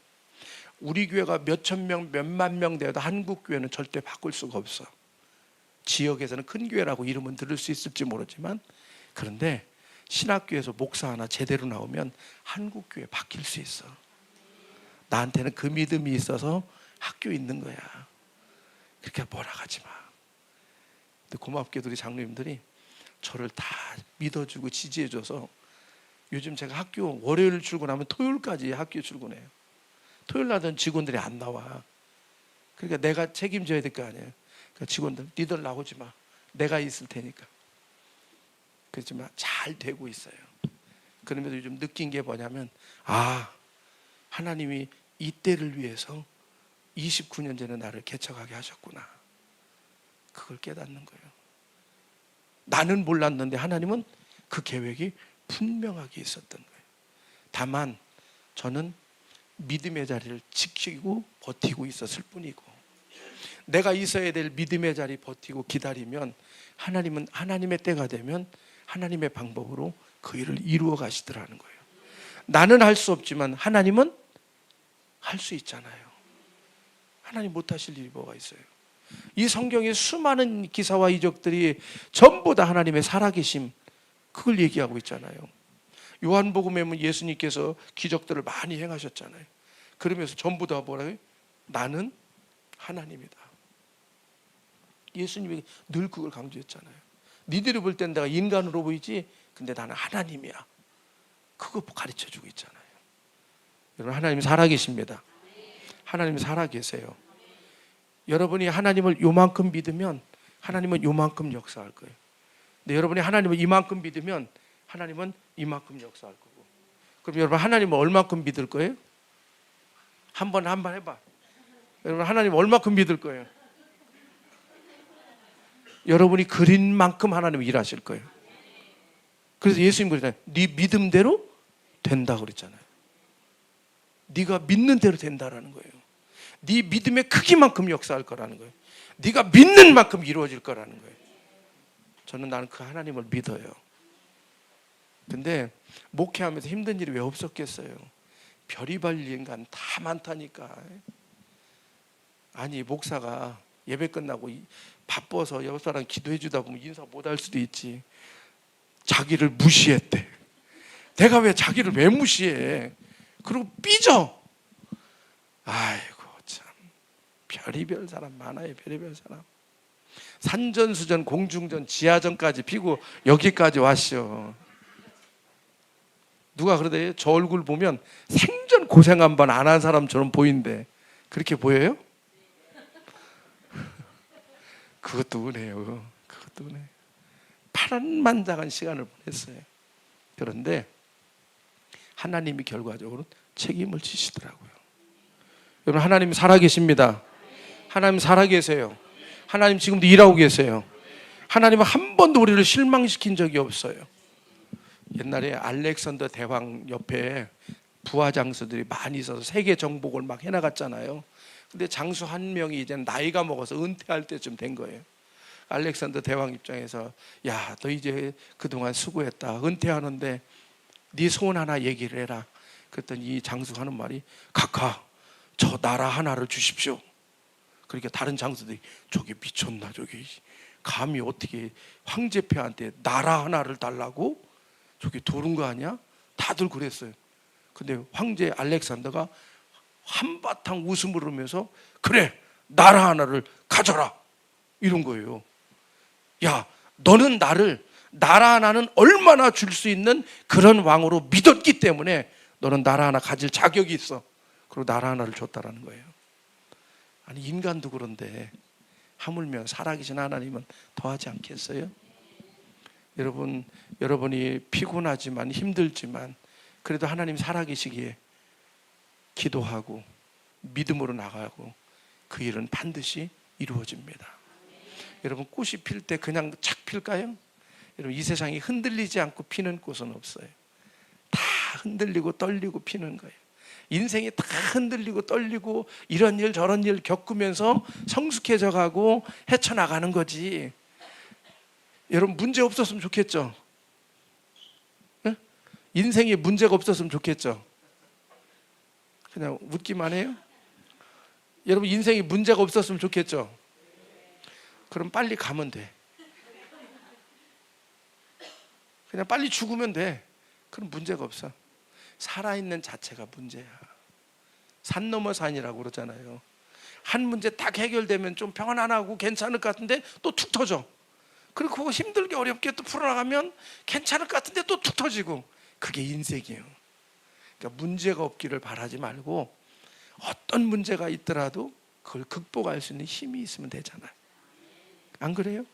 A: 우리 교회가 몇천 명, 몇만 명 되어도 한국 교회는 절대 바꿀 수가 없어. 지역에서는 큰 교회라고 이름은 들을 수 있을지 모르지만, 그런데 신학교에서 목사 하나 제대로 나오면 한국 교회 바뀔 수 있어. 나한테는 그 믿음이 있어서 학교에 있는 거야. 그렇게 몰아가지 마. 근데 고맙게도 우리 장로님들이 저를 다 믿어주고 지지해줘서 요즘 제가 학교 월요일 출근하면 토요일까지 학교 출근해요. 토요일 날은 직원들이 안 나와. 그러니까 내가 책임져야 될 거 아니에요. 그러니까 직원들 니들 나오지 마. 내가 있을 테니까. 그렇지만 잘 되고 있어요. 그러면서 요즘 느낀 게 뭐냐면, 하나님이 이 때를 위해서 29년 전에 나를 개척하게 하셨구나. 그걸 깨닫는 거예요. 나는 몰랐는데 하나님은 그 계획이 분명하게 있었던 거예요. 다만 저는 믿음의 자리를 지키고 버티고 있었을 뿐이고, 내가 있어야 될 믿음의 자리 버티고 기다리면 하나님은 하나님의 때가 되면 하나님의 방법으로 그 일을 이루어 가시더라는 거예요. 나는 할 수 없지만 하나님은 할 수 있잖아요. 하나님 못하실 일이 뭐가 있어요? 이 성경의 수많은 기사와 이적들이 전부 다 하나님의 살아계심, 그걸 얘기하고 있잖아요. 요한복음에 보면 예수님께서 기적들을 많이 행하셨잖아요. 그러면서 전부 다 뭐라고요? 나는 하나님이다. 예수님이 늘 그걸 강조했잖아요. 니들이 볼 땐 내가 인간으로 보이지, 근데 나는 하나님이야. 그거 가르쳐주고 있잖아요. 여러분, 하나님이 살아계십니다. 하나님이 살아계세요. 여러분이 하나님을 요만큼 믿으면 하나님은 요만큼 역사할 거예요. 근데 여러분이 하나님을 이만큼 믿으면 하나님은 이만큼 역사할 거고. 그럼 여러분 하나님을 얼마큼 믿을 거예요? 한번 해봐. 여러분 하나님 얼마큼 믿을 거예요? 여러분이 그린 만큼 하나님은 일하실 거예요. 그래서 예수님 그러잖아요. 네 믿음대로 된다 그랬잖아요. 네가 믿는 대로 된다라는 거예요. 네 믿음의 크기만큼 역사할 거라는 거예요. 네가 믿는 만큼 이루어질 거라는 거예요. 나는 그 하나님을 믿어요. 근데 목회하면서 힘든 일이 왜 없었겠어요? 별의별 인간 다 많다니까. 아니 목사가 예배 끝나고 바빠서 옆 사람 기도해 주다 보면 인사 못할 수도 있지. 자기를 무시했대. 내가 왜 자기를 왜 무시해? 그리고 삐져. 아이고 참, 별의별 사람 많아요. 별의별 사람. 산전수전 공중전 지하전까지 피고 여기까지 왔어. 누가 그러대? 저 얼굴 보면 생전 고생 한 번 안 한 사람처럼 보인대. 그렇게 보여요? 그것도 은혜요. 그것도 은혜. 파란만장한 시간을 보냈어요. 그런데 하나님이 결과적으로 책임을 지시더라고요. 여러분, 하나님이 살아계십니다. 하나님 살아계세요. 하나님 지금도 일하고 계세요. 하나님은 한 번도 우리를 실망시킨 적이 없어요. 옛날에 알렉산더 대왕 옆에 부하 장수들이 많이 있어서 세계 정복을 막 해나갔잖아요. 근데 장수 한 명이 이제 나이가 먹어서 은퇴할 때쯤 된 거예요. 알렉산더 대왕 입장에서, 야, 너 이제 그동안 수고했다. 은퇴하는데 네 소원 하나 얘기를 해라. 그랬더니 이 장수가 하는 말이, 각하 저 나라 하나를 주십시오. 그러니까 다른 장수들이, 저기 미쳤나, 저기 감히 어떻게 황제폐한테 나라 하나를 달라고? 저기 도른 거 아니야? 다들 그랬어요. 근데 황제 알렉산더가 한바탕 웃음을 하면서 그래 나라 하나를 가져라 이런 거예요. 야, 너는 나를 나라 하나는 얼마나 줄 수 있는 그런 왕으로 믿었기 때문에 너는 나라 하나 가질 자격이 있어. 그리고 나라 하나를 줬다라는 거예요. 아니 인간도 그런데 하물며 살아계신 하나님은 더하지 않겠어요? 여러분, 여러분이 피곤하지만 힘들지만 그래도 하나님 살아계시기에 기도하고 믿음으로 나가고 그 일은 반드시 이루어집니다. 여러분 꽃이 필 때 그냥 착 필까요? 여러분 이 세상이 흔들리지 않고 피는 꽃은 없어요. 다 흔들리고 떨리고 피는 거예요. 인생이 다 흔들리고 떨리고 이런 일 저런 일 겪으면서 성숙해져 가고 헤쳐나가는 거지. 여러분 문제 없었으면 좋겠죠? 네? 인생에 문제가 없었으면 좋겠죠? 그냥 웃기만 해요? 여러분 인생에 문제가 없었으면 좋겠죠? 그럼 빨리 가면 돼. 그냥 빨리 죽으면 돼. 그럼 문제가 없어. 살아있는 자체가 문제야. 산 넘어 산이라고 그러잖아요. 한 문제 딱 해결되면 좀 평안하고 괜찮을 것 같은데 또 툭 터져. 그리고 그거 힘들게 어렵게 또 풀어나가면 괜찮을 것 같은데 또 툭 터지고. 그게 인생이에요. 그러니까 문제가 없기를 바라지 말고 어떤 문제가 있더라도 그걸 극복할 수 있는 힘이 있으면 되잖아요. 안 그래요?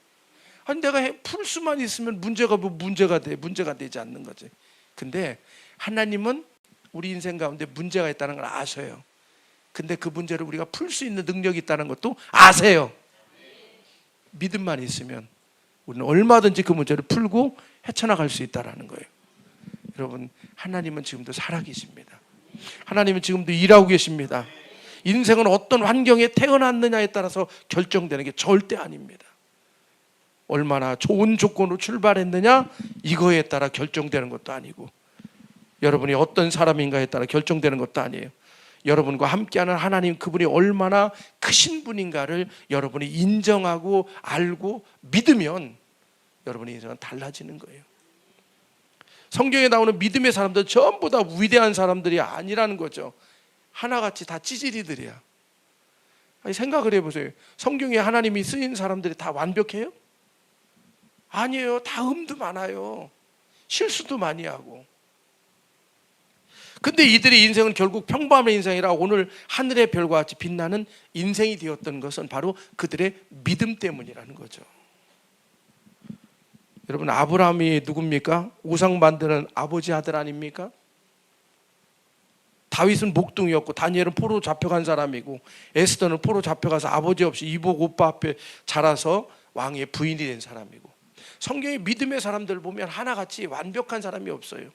A: 아니 내가 풀 수만 있으면 문제가 뭐 문제가 되지 않는 거지. 근데 하나님은 우리 인생 가운데 문제가 있다는 걸 아셔요. 근데 그 문제를 우리가 풀 수 있는 능력이 있다는 것도 아세요. 믿음만 있으면 우리는 얼마든지 그 문제를 풀고 헤쳐나갈 수 있다는 거예요. 여러분 하나님은 지금도 살아계십니다. 하나님은 지금도 일하고 계십니다. 인생은 어떤 환경에 태어났느냐에 따라서 결정되는 게 절대 아닙니다. 얼마나 좋은 조건으로 출발했느냐 이거에 따라 결정되는 것도 아니고 여러분이 어떤 사람인가에 따라 결정되는 것도 아니에요. 여러분과 함께하는 하나님 그분이 얼마나 크신 분인가를 여러분이 인정하고 알고 믿으면 여러분의 인생은 달라지는 거예요. 성경에 나오는 믿음의 사람들 전부 다 위대한 사람들이 아니라는 거죠. 하나같이 다 찌질이들이야. 아니, 생각을 해보세요. 성경에 하나님이 쓰인 사람들이 다 완벽해요? 아니에요. 다 흠도 많아요. 실수도 많이 하고. 근데 이들의 인생은 결국 평범한 인생이라 오늘 하늘의 별과 같이 빛나는 인생이 되었던 것은 바로 그들의 믿음 때문이라는 거죠. 여러분 아브라함이 누굽니까? 우상 만드는 아버지 아들 아닙니까? 다윗은 목동이었고 다니엘은 포로 잡혀간 사람이고 에스더는 포로 잡혀가서 아버지 없이 이복 오빠 앞에 자라서 왕의 부인이 된 사람이고 성경의 믿음의 사람들 보면 하나같이 완벽한 사람이 없어요.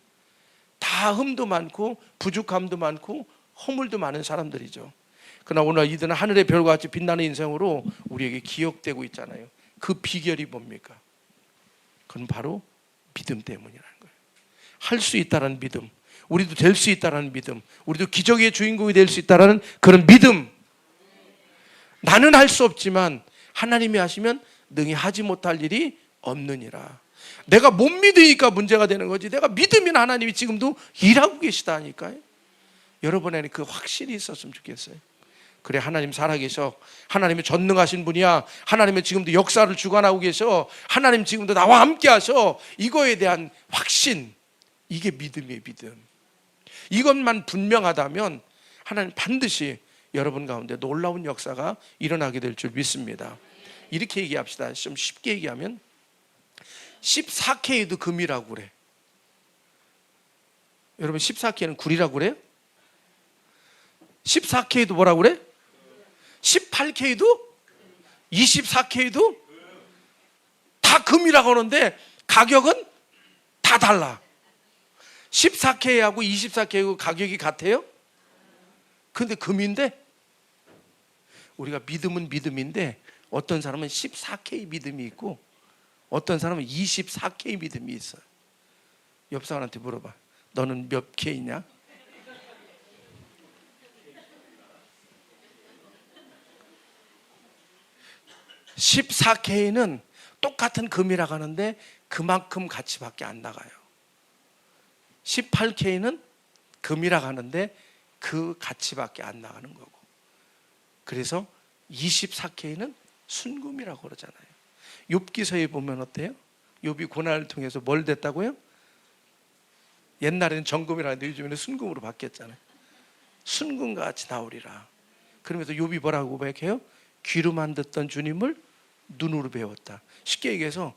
A: 다 흠도 많고 부족함도 많고 허물도 많은 사람들이죠. 그러나 오늘 이들은 하늘의 별과 같이 빛나는 인생으로 우리에게 기억되고 있잖아요. 그 비결이 뭡니까? 그건 바로 믿음 때문이라는 거예요. 할 수 있다는 믿음, 우리도 될 수 있다는 믿음, 우리도 기적의 주인공이 될 수 있다는 그런 믿음. 나는 할 수 없지만 하나님이 하시면 능히 하지 못할 일이 없느니라. 내가 못 믿으니까 문제가 되는 거지 내가 믿으면 하나님이 지금도 일하고 계시다니까요. 여러분에게 그 확신이 있었으면 좋겠어요. 그래 하나님 살아계셔. 하나님이 전능하신 분이야. 하나님은 지금도 역사를 주관하고 계셔. 하나님 지금도 나와 함께 하셔. 이거에 대한 확신, 이게 믿음이에요. 믿음. 이것만 분명하다면 하나님 반드시 여러분 가운데 놀라운 역사가 일어나게 될 줄 믿습니다. 이렇게 얘기합시다. 좀 쉽게 얘기하면 14K도 금이라고 그래. 여러분 14K는 구리라고 그래요? 14K도 뭐라고 그래? 18K도? 24K도? 다 금이라고 하는데 가격은 다 달라. 14K하고 24K하고 가격이 같아요? 근데 금인데 우리가 믿음은 믿음인데 어떤 사람은 14K 믿음이 있고 어떤 사람은 24K 믿음이 있어요. 옆 사람한테 물어봐. 너는 몇 K냐? (14K는) 똑같은 금이라고 하는데 그만큼 가치밖에 안 나가요. 18K는 금이라고 하는데 그 가치밖에 안 나가는 거고. 그래서 24K는 순금이라고 그러잖아요. 욥기서에 보면 어때요? 욥이 고난을 통해서 뭘 됐다고요? 옛날에는 정금이라는데 요즘에는 순금으로 바뀌었잖아요. 순금같이 나오리라. 그러면서 욥이 뭐라고 고백해요? 귀로만 듣던 주님을 눈으로 배웠다. 쉽게 얘기해서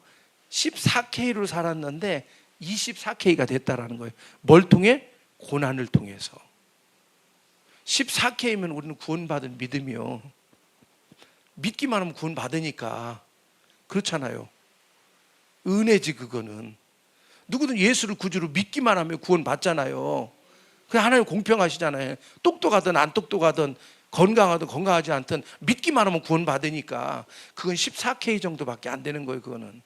A: 14K로 살았는데 24K가 됐다라는 거예요. 뭘 통해? 고난을 통해서. 14K면 우리는 구원받은 믿음이요. 믿기만 하면 구원받으니까. 그렇잖아요. 은혜지 그거는. 누구든 예수를 구주로 믿기만 하면 구원받잖아요. 그냥 하나님 공평하시잖아요. 똑똑하든 안 똑똑하든 건강하든 건강하지 않든 믿기만 하면 구원받으니까. 그건 14K 정도밖에 안 되는 거예요. 그거는.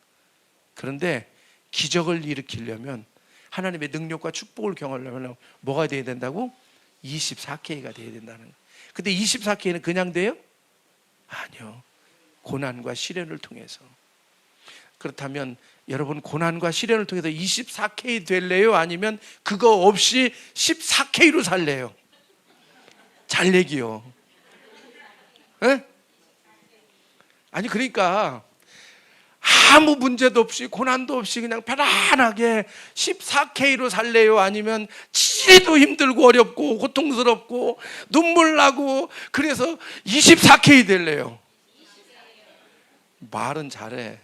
A: 그런데 기적을 일으키려면, 하나님의 능력과 축복을 경험하려면 뭐가 돼야 된다고? 24K가 돼야 된다는 거예요. 근데 24K는 그냥 돼요? 아니요. 고난과 시련을 통해서. 그렇다면 여러분, 고난과 시련을 통해서 24K 될래요? 아니면 그거 없이 14K로 살래요? 잘 얘기요. 에? 아니 그러니까 아무 문제도 없이 고난도 없이 그냥 편안하게 14K로 살래요? 아니면 지도 힘들고 어렵고 고통스럽고 눈물 나고 그래서 24K 될래요? 말은 잘해.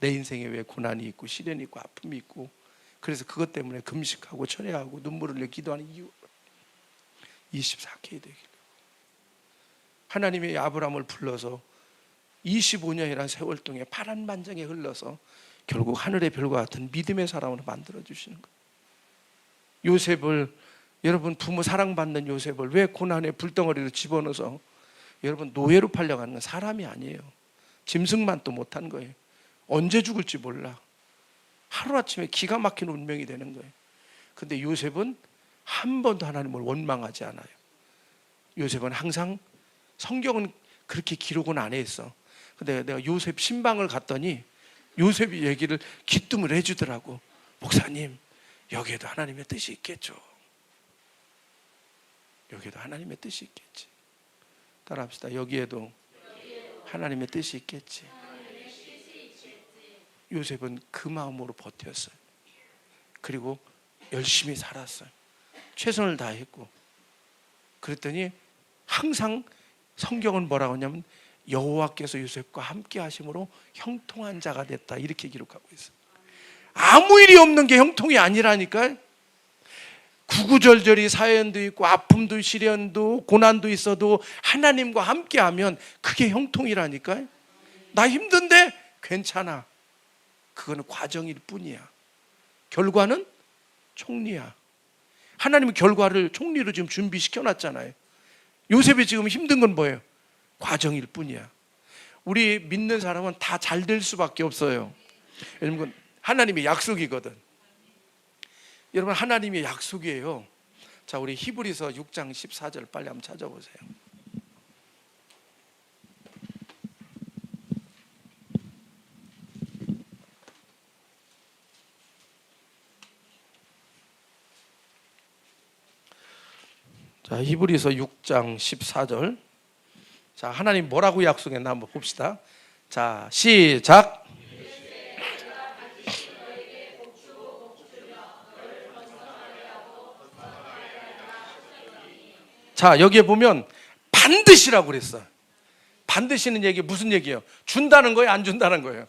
A: 내 인생에 왜 고난이 있고 시련이 있고 아픔이 있고, 그래서 그것 때문에 금식하고 철회하고 눈물을 흘려 기도하는 이유, 24K 되길. 하나님이 아브라함을 불러서 25년이라는 세월 동안 파란만장에 흘러서 결국 하늘의 별과 같은 믿음의 사람으로 만들어주시는 거예요. 요셉을, 여러분 부모 사랑받는 요셉을 왜 고난의 불덩어리로 집어넣어서 여러분 노예로 팔려가는 건 사람이 아니에요. 짐승만 또 못한 거예요. 언제 죽을지 몰라. 하루아침에 기가 막힌 운명이 되는 거예요. 근데 요셉은 한 번도 하나님을 원망하지 않아요. 요셉은 항상, 성경은 그렇게 기록은 안 했어. 근데 내가 요셉 신방을 갔더니 요셉이 얘기를 기뜸을 해주더라고. 목사님, 여기에도 하나님의 뜻이 있겠죠. 여기에도 하나님의 뜻이 있겠지. 따라합시다. 여기에도 하나님의 뜻이 있겠지. 요셉은 그 마음으로 버텼어요. 그리고 열심히 살았어요. 최선을 다했고. 그랬더니 항상 성경은 뭐라고 하냐면 여호와께서 요셉과 함께 하심으로 형통한 자가 됐다, 이렇게 기록하고 있어요. 아무 일이 없는 게 형통이 아니라니까요. 구구절절히 사연도 있고 아픔도 시련도 고난도 있어도 하나님과 함께하면 그게 형통이라니까요. 나 힘든데 괜찮아. 그거는 과정일 뿐이야. 결과는 총리야. 하나님은 결과를 총리로 지금 준비시켜 놨잖아요. 요셉이 지금 힘든 건 뭐예요? 과정일 뿐이야. 우리 믿는 사람은 다 잘 될 수밖에 없어요. 왜냐면 하나님의 약속이거든. 여러분, 하나님의 약속이에요. 자, 우리 히브리서 6장 14절 빨리 한번 찾아보세요. 자, 히브리서 6장 14절. 자, 하나님 뭐라고 약속했나 한번 봅시다. 자, 시작. 자, 여기에 보면 반드시라고 그랬어. 반드시는 얘기 무슨 얘기예요? 준다는 거예요? 안 준다는 거예요?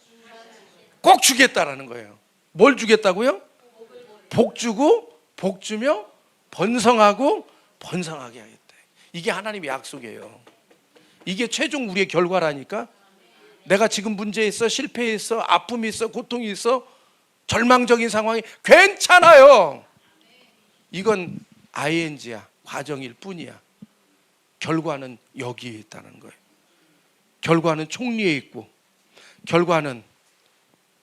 A: 꼭 주겠다라는 거예요. 뭘 주겠다고요? 복 주고 복 주며 번성하고 번성하게 하겠다. 이게 하나님의 약속이에요. 이게 최종 우리의 결과라니까. 내가 지금 문제 있어, 실패했어, 아픔이 있어, 고통이 있어, 절망적인 상황이 괜찮아요. 이건 ing야. 과정일 뿐이야. 결과는 여기에 있다는 거예요. 결과는 총리에 있고, 결과는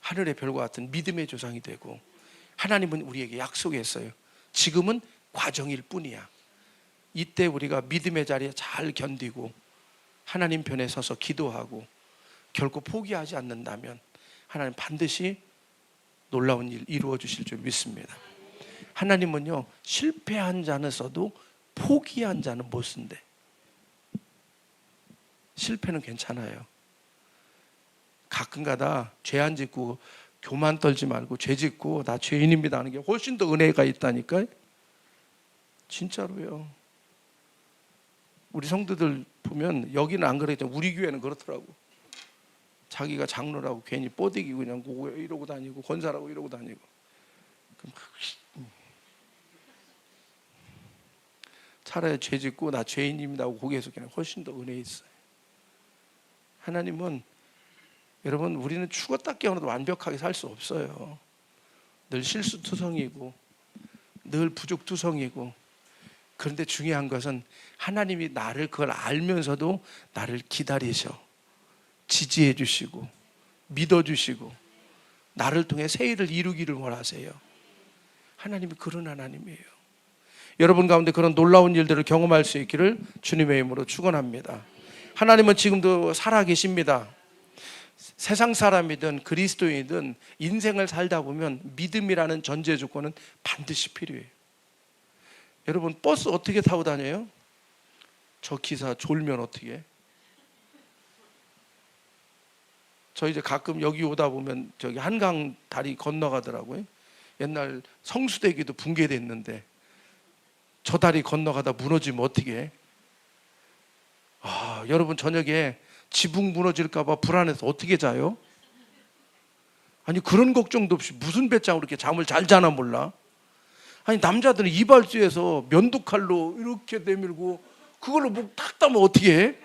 A: 하늘의 별과 같은 믿음의 조상이 되고, 하나님은 우리에게 약속했어요. 지금은 과정일 뿐이야. 이때 우리가 믿음의 자리에 잘 견디고 하나님 편에 서서 기도하고 결코 포기하지 않는다면 하나님 반드시 놀라운 일 이루어 주실 줄 믿습니다. 하나님은요, 실패한 자는 써도 포기한 자는 못 쓴대. 실패는 괜찮아요. 가끔가다 죄 안 짓고 교만 떨지 말고 죄 짓고 나 죄인입니다 하는 게 훨씬 더 은혜가 있다니까요. 진짜로요. 우리 성도들 보면 여기는 안 그랬지만 우리 교회는 그렇더라고. 자기가 장로라고 괜히 뽀대기고 그냥 이러고 다니고 권사라고 이러고 다니고. 차라리 죄 짓고 나 죄인입니다 하고 고개 숙이는 훨씬 더 은혜 있어요. 하나님은 여러분, 우리는 죽었다 깨어나도 완벽하게 살 수 없어요. 늘 실수투성이고 늘 부족투성이고. 그런데 중요한 것은 하나님이 나를 그걸 알면서도 나를 기다리셔 지지해 주시고 믿어 주시고 나를 통해 새 일을 이루기를 원하세요. 하나님이 그런 하나님이에요. 여러분 가운데 그런 놀라운 일들을 경험할 수 있기를 주님의 이름으로 축원합니다. 하나님은 지금도 살아계십니다. 세상 사람이든 그리스도인이든 인생을 살다 보면 믿음이라는 전제 조건은 반드시 필요해요. 여러분, 버스 어떻게 타고 다녀요? 저 기사 졸면 어떻게 해? 저 이제 가끔 여기 오다 보면 저기 한강 다리 건너가더라고요. 옛날 성수대교도 붕괴됐는데 저 다리 건너가다 무너지면 어떻게 해? 여러분 저녁에 지붕 무너질까 봐 불안해서 어떻게 자요? 아니 그런 걱정도 없이 무슨 배짱으로 이렇게 잠을 잘 자나 몰라. 아니 남자들은 이발소에서 면도칼로 이렇게 내밀고 그걸로 목 탁 따면 어떻게 해?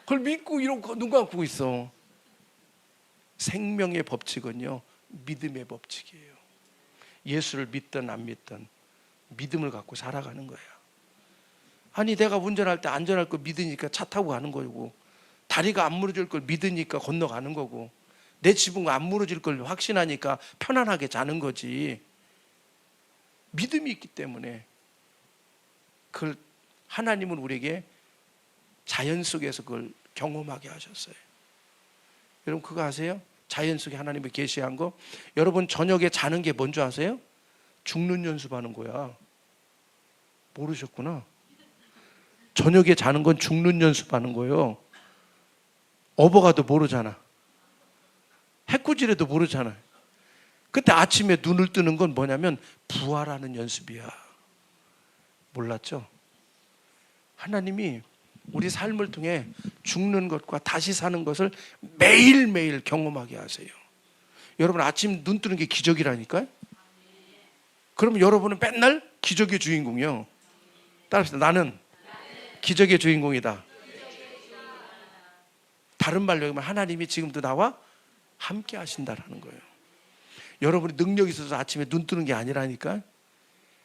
A: 그걸 믿고 이러고 눈 감고 있어. 생명의 법칙은요, 믿음의 법칙이에요. 예수를 믿든 안 믿든 믿음을 갖고 살아가는 거야. 아니 내가 운전할 때 안전할 걸 믿으니까 차 타고 가는 거고, 다리가 안 무너질 걸 믿으니까 건너가는 거고, 내 지붕 안 무너질 걸 확신하니까 편안하게 자는 거지. 믿음이 있기 때문에. 그걸 하나님은 우리에게 자연 속에서 그걸 경험하게 하셨어요. 여러분 그거 아세요? 자연 속에 하나님이 계시한 거. 여러분 저녁에 자는 게 뭔지 아세요? 죽는 연습하는 거야. 모르셨구나. 저녁에 자는 건 죽는 연습하는 거예요. 어버가도 모르잖아. 해꾸지라도 모르잖아. 그때 아침에 눈을 뜨는 건 뭐냐면 부활하는 연습이야. 몰랐죠? 하나님이 우리 삶을 통해 죽는 것과 다시 사는 것을 매일매일 경험하게 하세요. 여러분 아침 눈 뜨는 게 기적이라니까요. 그러면 여러분은 맨날 기적의 주인공이요. 따라합시다. 나는 기적의 주인공이다. 다른 말로 하면 하나님이 지금도 나와 함께 하신다라는 거예요. 여러분이 능력이 있어서 아침에 눈 뜨는 게 아니라니까.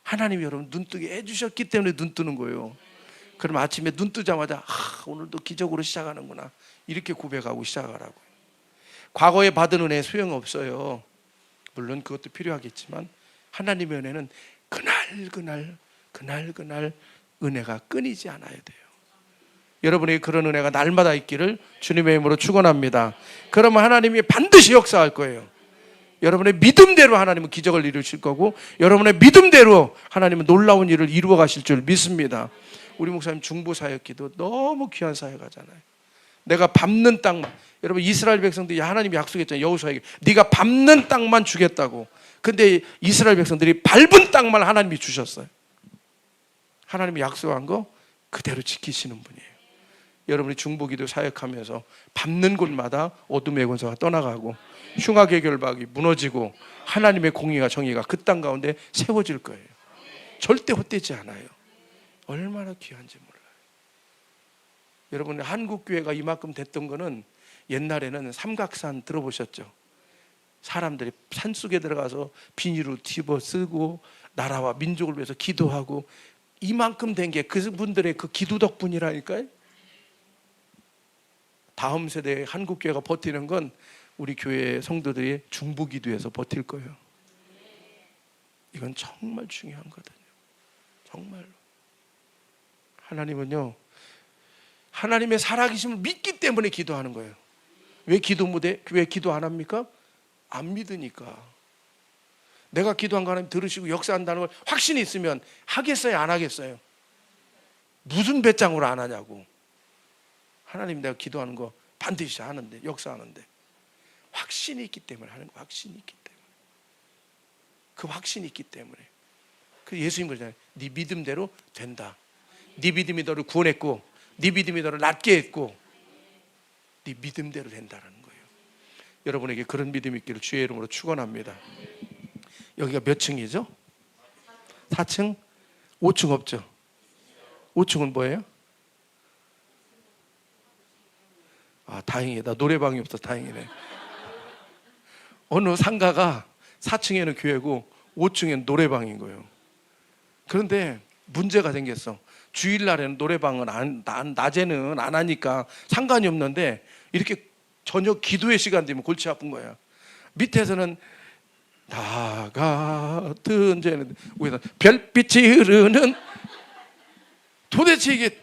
A: 하나님이 여러분 눈 뜨게 해주셨기 때문에 눈 뜨는 거예요. 그럼 아침에 눈 뜨자마자 오늘도 기적으로 시작하는구나 이렇게 고백하고 시작하라고. 과거에 받은 은혜 소용없어요. 물론 그것도 필요하겠지만 하나님의 은혜는 그날 은혜가 끊이지 않아야 돼요. 여러분에게 그런 은혜가 날마다 있기를 주님의 이름으로 축원합니다. 그러면 하나님이 반드시 역사할 거예요. 여러분의 믿음대로 하나님은 기적을 이루실 거고, 여러분의 믿음대로 하나님은 놀라운 일을 이루어 가실 줄 믿습니다. 우리 목사님 중보 사역기도 너무 귀한 사역하잖아요. 내가 밟는 땅만, 여러분 이스라엘 백성들이 하나님이 약속했잖아요. 여호수아에게 네가 밟는 땅만 주겠다고. 근데 이스라엘 백성들이 밟은 땅만 하나님이 주셨어요. 하나님이 약속한 거 그대로 지키시는 분이에요. 여러분이 중보기도 사역하면서 밟는 곳마다 어둠의 권세가 떠나가고 흉악의 결박이 무너지고 하나님의 공의와 정의가 그 땅 가운데 세워질 거예요. 절대 헛되지 않아요. 얼마나 귀한지 몰라요. 여러분 한국교회가 이만큼 됐던 거는 옛날에는 삼각산 들어보셨죠? 사람들이 산속에 들어가서 비닐로 뒤집어 쓰고 나라와 민족을 위해서 기도하고 이만큼 된 게 그분들의 그 기도 덕분이라니까요. 다음 세대의 한국교회가 버티는 건 우리 교회 성도들이 중보기도에서 버틸 거예요. 이건 정말 중요한 거거든요. 정말로. 하나님은요, 하나님의 살아계심을 믿기 때문에 기도하는 거예요. 왜 기도 안 합니까? 안 믿으니까.
B: 내가 기도한 거 하나님 들으시고 역사한다는 걸 확신이 있으면 하겠어요, 안 하겠어요? 무슨 배짱으로 안 하냐고. 하나님 내가 기도하는 거 반드시 하는데, 역사하는데 확신이 있기 때문에 하는 거. 확신이 있기 때문에. 그 확신이 있기 때문에. 그 예수님 그러잖아요. 네 믿음대로 된다. 네 믿음이 너를 구원했고, 네 믿음이 너를 낫게 했고, 네 믿음대로 된다는 거예요. 여러분에게 그런 믿음이 있기를 주의 이름으로 축원합니다. 여기가 몇 층이죠? 4층? 5층 없죠? 5층은 뭐예요? 아, 다행이다. 노래방이 없어. 다행이네. 어느 상가가 4층에는 교회고 5층에는 노래방인 거예요. 그런데 문제가 생겼어. 주일날에는 노래방은 낮에는 안 하니까 상관이 없는데, 이렇게 저녁 기도의 시간 되면 골치 아픈 거야. 밑에서는 나 같은 죄는 위에서 별빛이 흐르는, 도대체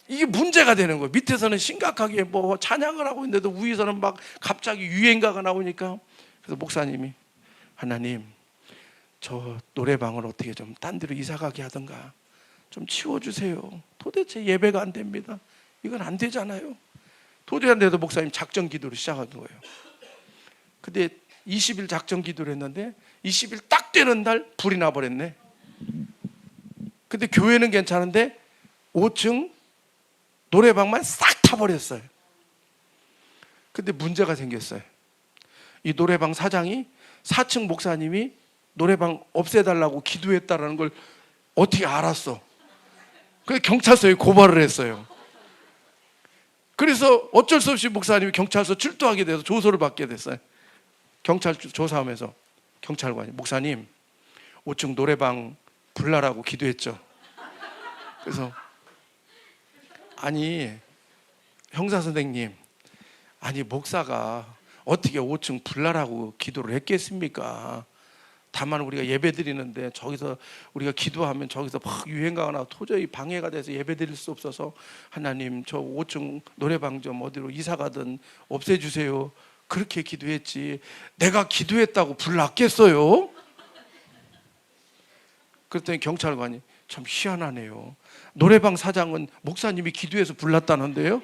B: 이게 문제가 되는 거예요. 밑에서는 심각하게 뭐 찬양을 하고 있는데도 위에서는 막 갑자기 유행가가 나오니까. 그래서 목사님이 하나님 저 노래방을 어떻게 좀 딴 데로 이사 가게 하든가 좀 치워주세요. 도대체 예배가 안 됩니다. 이건 안 되잖아요. 도저히 안 돼도 목사님 작전 기도를 시작한 거예요. 근데 20일 작전 기도를 했는데 20일 딱 되는 날 불이 나버렸네. 근데 교회는 괜찮은데 5층 노래방만 싹 타버렸어요. 근데 문제가 생겼어요. 이 노래방 사장이 4층 목사님이 노래방 없애달라고 기도했다라는 걸 어떻게 알았어. 그래서 경찰서에 고발을 했어요. 그래서 어쩔 수 없이 목사님이 경찰서 출두하게 돼서 조서를 받게 됐어요. 경찰 조사하면서 경찰관이 목사님 5층 노래방 불나라고 기도했죠. 그래서 아니 형사 선생님, 아니 목사가 어떻게 5층 불나라고 기도를 했겠습니까? 다만 우리가 예배 드리는데 저기서 우리가 기도하면 저기서 막 유행가가 나고 도저히 방해가 돼서 예배 드릴 수 없어서 하나님 저 5층 노래방 좀 어디로 이사 가든 없애주세요. 그렇게 기도했지 내가 기도했다고 불났겠어요? 그랬더니 경찰관이 참 희한하네요. 노래방 사장은 목사님이 기도해서 불났다는데요?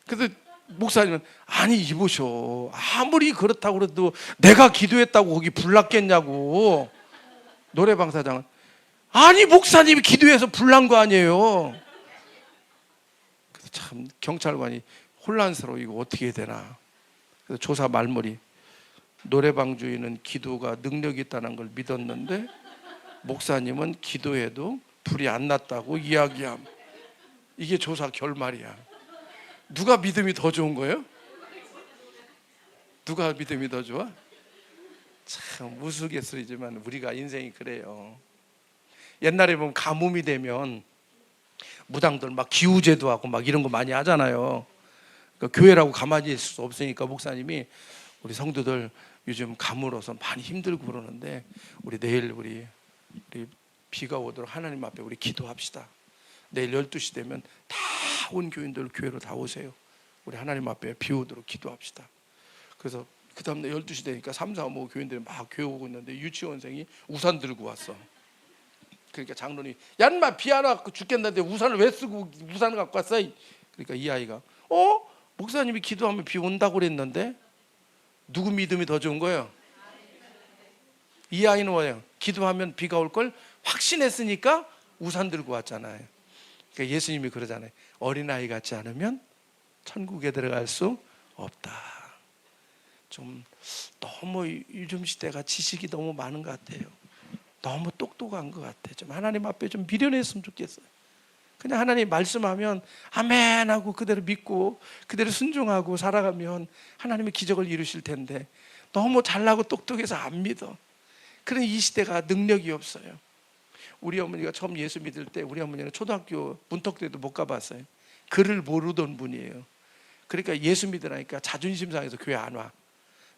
B: 그래서 목사님은 아니 이보셔, 아무리 그렇다고 그래도 내가 기도했다고 거기 불났겠냐고. 노래방 사장은 아니 목사님이 기도해서 불난 거 아니에요. 그래서 참 경찰관이 혼란스러워. 이거 어떻게 해야 되나. 그래서 조사 말머리 노래방 주인은 기도가 능력이 있다는 걸 믿었는데 목사님은 기도해도 불이 안 났다고 이야기함. 이게 조사 결말이야. 누가 믿음이 더 좋은 거예요? 누가 믿음이 더 좋아? 참 우스갯소리지만 우리가 인생이 그래요. 옛날에 보면 가뭄이 되면 무당들 막 기우제도 하고 막 이런 거 많이 하잖아요. 그러니까 교회라고 가만히 있을 수 없으니까 목사님이 우리 성도들 요즘 가물어서 많이 힘들고 그러는데 우리 내일 우리 비가 오도록 하나님 앞에 우리 기도합시다. 내일 12시 되면 다 온 교인들 교회로 다 오세요. 우리 하나님 앞에 비 오도록 기도합시다. 그래서 그 다음날 12시 되니까 3, 4, 5 교인들이 막 교회 오고 있는데 유치원생이 우산 들고 왔어. 그러니까 장로님 야 인마 비 안 와서 죽겠는데 우산을 왜 쓰고 우산을 갖고 왔어? 그러니까 이 아이가 목사님이 기도하면 비 온다고 그랬는데 누구 믿음이 더 좋은 거예요? 이 아이는 뭐예요? 기도하면 비가 올 걸 확신했으니까 우산 들고 왔잖아요. 그러니까 예수님이 그러잖아요. 어린아이 같지 않으면 천국에 들어갈 수 없다. 좀 너무 요즘 시대가 지식이 너무 많은 것 같아요. 너무 똑똑한 것 같아. 좀 하나님 앞에 좀 미련했으면 좋겠어요. 그냥 하나님 말씀하면 아멘 하고 그대로 믿고 그대로 순종하고 살아가면 하나님의 기적을 이루실 텐데 너무 잘나고 똑똑해서 안 믿어. 그런 이 시대가 능력이 없어요. 우리 어머니가 처음 예수 믿을 때 우리 어머니는 초등학교 문턱대도 못 가봤어요. 글을 모르던 분이에요. 그러니까 예수 믿으라니까 자존심 상해서 교회 안 와.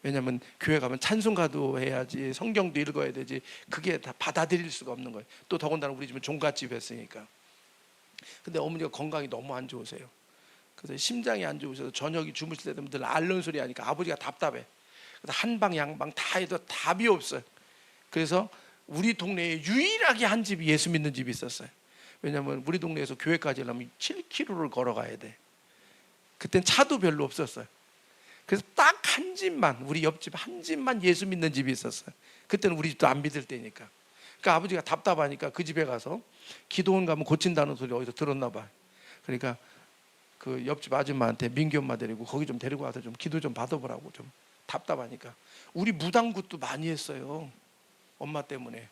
B: 왜냐하면 교회 가면 찬송가도 해야지 성경도 읽어야 되지 그게 다 받아들일 수가 없는 거예요. 또 더군다나 우리 집은 종갓집 했으니까. 근데 어머니가 건강이 너무 안 좋으세요. 그래서 심장이 안 좋으셔서 저녁에 주무실 때 되면 늘 앓는 소리 하니까 아버지가 답답해. 한방 양방 다 해도 답이 없어요. 그래서 우리 동네에 유일하게 한 집이 예수 믿는 집이 있었어요. 왜냐하면 우리 동네에서 교회까지 가려면 7km를 걸어가야 돼. 그땐 차도 별로 없었어요. 그래서 딱 한 집만, 우리 옆집 한 집만 예수 믿는 집이 있었어요. 그때는 우리 집도 안 믿을 때니까. 그러니까 아버지가 답답하니까 그 집에 가서 기도원 가면 고친다는 소리 어디서 들었나 봐요. 그러니까 그 옆집 아줌마한테 민규 엄마 데리고 거기 좀 데리고 와서 좀 기도 좀 받아보라고, 좀 답답하니까. 우리 무당굿도 많이 했어요, 엄마 때문에.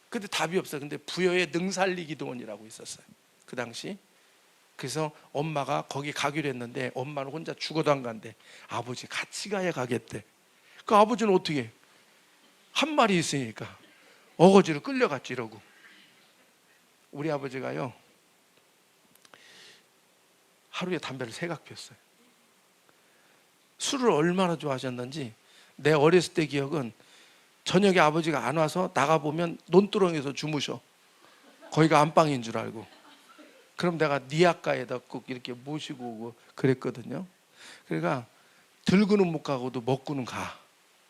B: 근데 답이 없어요. 근데 부여의 능살리 기도원이라고 있었어요, 그 당시. 그래서 엄마가 거기 가기로 했는데 엄마는 혼자 죽어도 안 간대. 아버지 같이 가야 가겠대. 그 아버지는 어떻게 해? 한 마리 있으니까 어거지로 끌려갔지, 이러고. 우리 아버지가요, 하루에 담배를 3각 피웠어요. 술을 얼마나 좋아하셨는지 내 어렸을 때 기억은, 저녁에 아버지가 안 와서 나가보면 논두렁에서 주무셔. 거기가 안방인 줄 알고. 그럼 내가 니아가에다 꼭 이렇게 모시고 오고 그랬거든요. 그러니까 들고는 못 가고도 먹고는 가,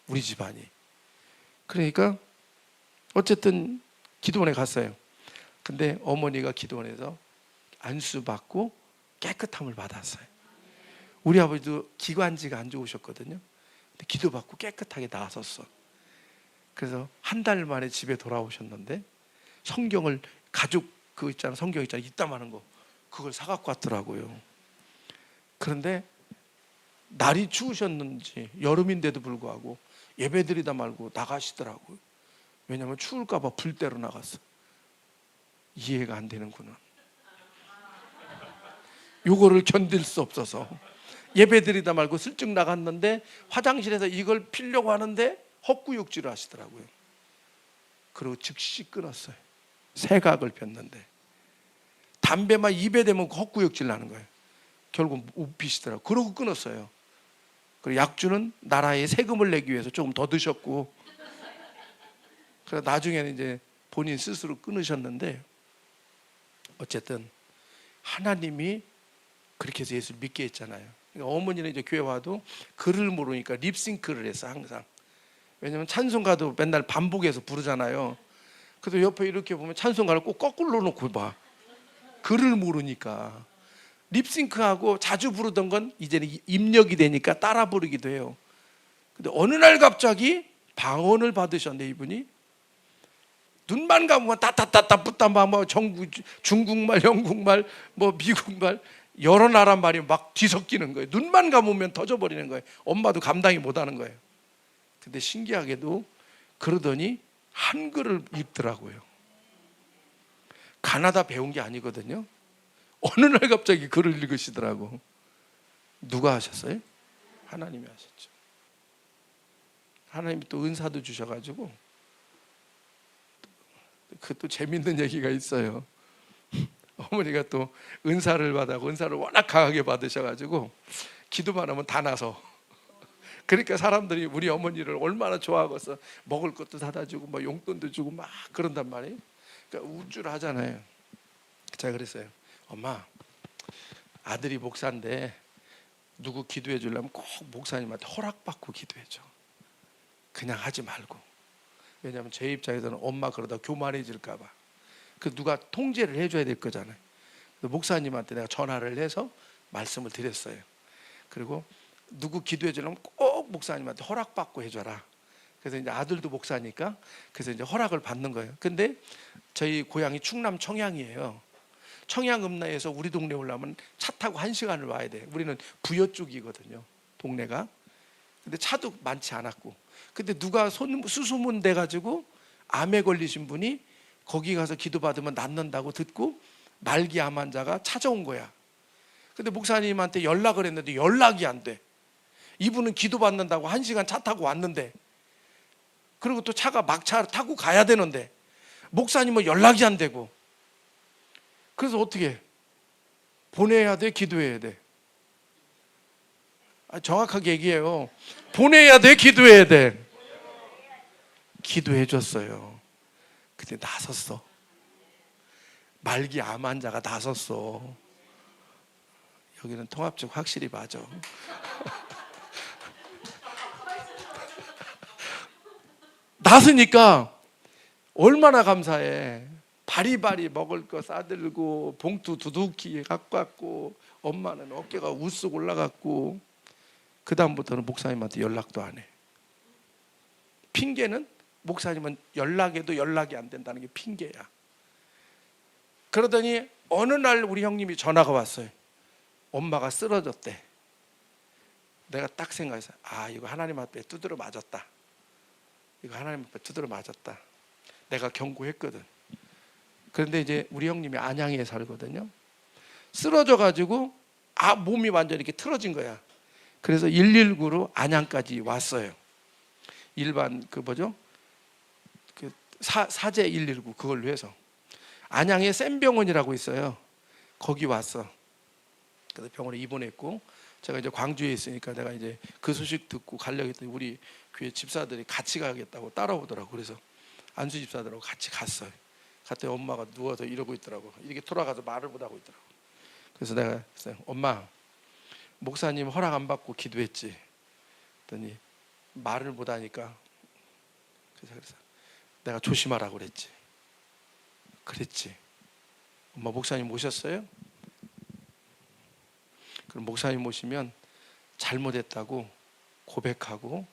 B: 우리 집안이. 그러니까 어쨌든 기도원에 갔어요. 근데 어머니가 기도원에서 안수 받고 깨끗함을 받았어요. 우리 아버지도 기관지가 안 좋으셨거든요. 근데 기도 받고 깨끗하게 나섰어. 그래서 한 달 만에 집에 돌아오셨는데 성경을, 가죽 그 있잖아, 성경 있잖아, 이따만한 거, 그걸 사갖고 왔더라고요. 그런데 날이 추우셨는지 여름인데도 불구하고 예배드리다 말고 나가시더라고요. 왜냐하면 추울까 봐 불때로 나갔어. 이해가 안 되는구나. 요거를 견딜 수 없어서 예배드리다 말고 슬쩍 나갔는데 화장실에서 이걸 피려고 하는데 헛구역질을 하시더라고요. 그리고 즉시 끊었어요. 3각을 폈는데 담배만 입에 대면 헛구역질 나는 거예요. 결국 웃기시더라고요. 그러고 끊었어요. 그리고 약주는 나라에 세금을 내기 위해서 조금 더 드셨고, 그래서 나중에는 이제 본인 스스로 끊으셨는데, 어쨌든 하나님이 그렇게 해서 예수를 믿게 했잖아요. 그러니까 어머니는 이제 교회 와도 글을 모르니까 립싱크를 했어, 항상. 왜냐면 찬송가도 맨날 반복해서 부르잖아요. 그래서 옆에 이렇게 보면 찬송가를 꼭 거꾸로 놓고 봐. 글을 모르니까. 립싱크하고 자주 부르던 건 이제는 입력이 되니까 따라 부르기도 해요. 근데 어느 날 갑자기 방언을 받으셨네, 이분이. 눈만 감으면 따따따따 뿌따마, 뭐 중국말, 영국말, 뭐 미국말, 여러 나라 말이 막 뒤섞이는 거예요. 눈만 감으면 터져버리는 거예요. 엄마도 감당이 못하는 거예요. 근데 신기하게도 그러더니 한글을 읽더라고요. 가나다 배운 게 아니거든요. 어느 날 갑자기 글을 읽으시더라고. 누가 하셨어요? 하나님이 하셨죠. 하나님이 또 은사도 주셔가지고, 그것도 재밌는 얘기가 있어요. 어머니가 또 은사를 받아고 은사를 워낙 강하게 받으셔가지고 기도만 하면 다 나서. 그러니까 사람들이 우리 어머니를 얼마나 좋아하겠어. 먹을 것도 사다 주고 뭐 용돈도 주고 막 그런단 말이에요. 그러니까 우쭐 하잖아요. 제가 그랬어요. 엄마, 아들이 목사인데 누구 기도해 주려면 꼭 목사님한테 허락받고 기도해 줘. 그냥 하지 말고. 왜냐하면 제 입장에서는 엄마 그러다 교만해질까 봐. 그 누가 통제를 해줘야 될 거잖아요. 목사님한테 내가 전화를 해서 말씀을 드렸어요. 그리고 누구 기도해 주려면 꼭 목사님한테 허락받고 해줘라. 그래서 이제 아들도 목사니까 그래서 이제 허락을 받는 거예요. 근데 저희 고향이 충남 청양이에요. 청양읍내에서 우리 동네 오려면 차 타고 1시간을 와야 돼요. 우리는 부여 쪽이거든요, 동네가. 근데 차도 많지 않았고. 근데 누가 수소문 돼가지고 암에 걸리신 분이 거기 가서 기도받으면 낫는다고 듣고 말기 암 환자가 찾아온 거야. 근데 목사님한테 연락을 했는데 연락이 안 돼. 이분은 기도받는다고 1시간 차 타고 왔는데, 그리고 또 차가 막차 타고 가야 되는데 목사님은 연락이 안 되고. 그래서 어떻게 해? 보내야 돼, 기도해야 돼? 정확하게 얘기해요. 보내야 돼, 기도해야 돼? 기도해 줬어요. 근데 나섰어. 말기 암 환자가 나섰어. 여기는 통합적 확실히 맞아. 낳으니까 얼마나 감사해. 바리바리 먹을 거 싸들고 봉투 두둑히 갖고 왔고, 엄마는 어깨가 우쓱 올라갔고, 그 다음부터는 목사님한테 연락도 안 해. 핑계는 목사님은 연락해도 연락이 안 된다는 게 핑계야. 그러더니 어느 날 우리 형님이 전화가 왔어요. 엄마가 쓰러졌대. 내가 딱 생각해서, 아, 이거 하나님 앞에 두드려 맞았다. 이거 하나님 앞에 두드려 맞았다. 내가 경고했거든. 그런데 이제 우리 형님이 안양에 살거든요. 쓰러져 가지고 몸이 완전히 이렇게 틀어진 거야. 그래서 119로 안양까지 왔어요. 일반 그 사제 119 그걸로 해서 안양에 샘병원이라고 있어요. 거기 왔어. 그래서 병원에 입원했고, 제가 이제 광주에 있으니까 내가 이제 그 소식 듣고 가려고 했더니 우리 교회 집사들이 같이 가겠다고 따라오더라고. 그래서 안수 집사들하고 같이 갔어요. 갔더니 엄마가 누워서 이러고 있더라고. 이렇게 돌아가서 말을 못 하고 있더라고. 그래서 내가 했어요. 엄마, 목사님 허락 안 받고 기도했지. 그랬더니 말을 못 하니까, 그래서 내가 조심하라고 그랬지. 그랬지. 엄마, 목사님 모셨어요? 그럼 목사님 모시면 잘못했다고 고백하고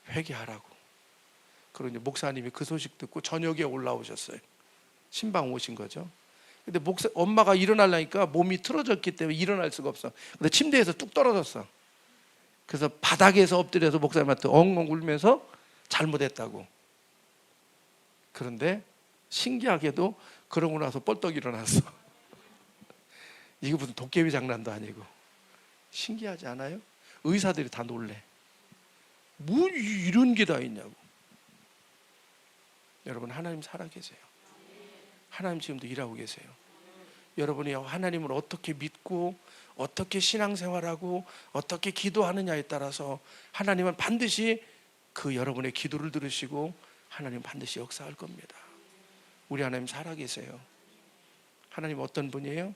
B: 회개하라고. 그리고 이제 목사님이 그 소식 듣고 저녁에 올라오셨어요. 신방 오신 거죠. 근데 엄마가 일어나려니까 몸이 틀어졌기 때문에 일어날 수가 없어. 근데 침대에서 뚝 떨어졌어. 그래서 바닥에서 엎드려서 목사님한테 엉엉 울면서 잘못했다고. 그런데 신기하게도 그러고 나서 뻘떡 일어났어. 이거 무슨 도깨비 장난도 아니고. 신기하지 않아요? 의사들이 다 놀래. 뭐 이런 게 다 있냐고. 여러분, 하나님 살아계세요. 하나님 지금도 일하고 계세요. 여러분이 하나님을 어떻게 믿고 어떻게 신앙생활하고 어떻게 기도하느냐에 따라서 하나님은 반드시 그 여러분의 기도를 들으시고 하나님 반드시 역사할 겁니다. 우리 하나님 살아계세요. 하나님 어떤 분이에요?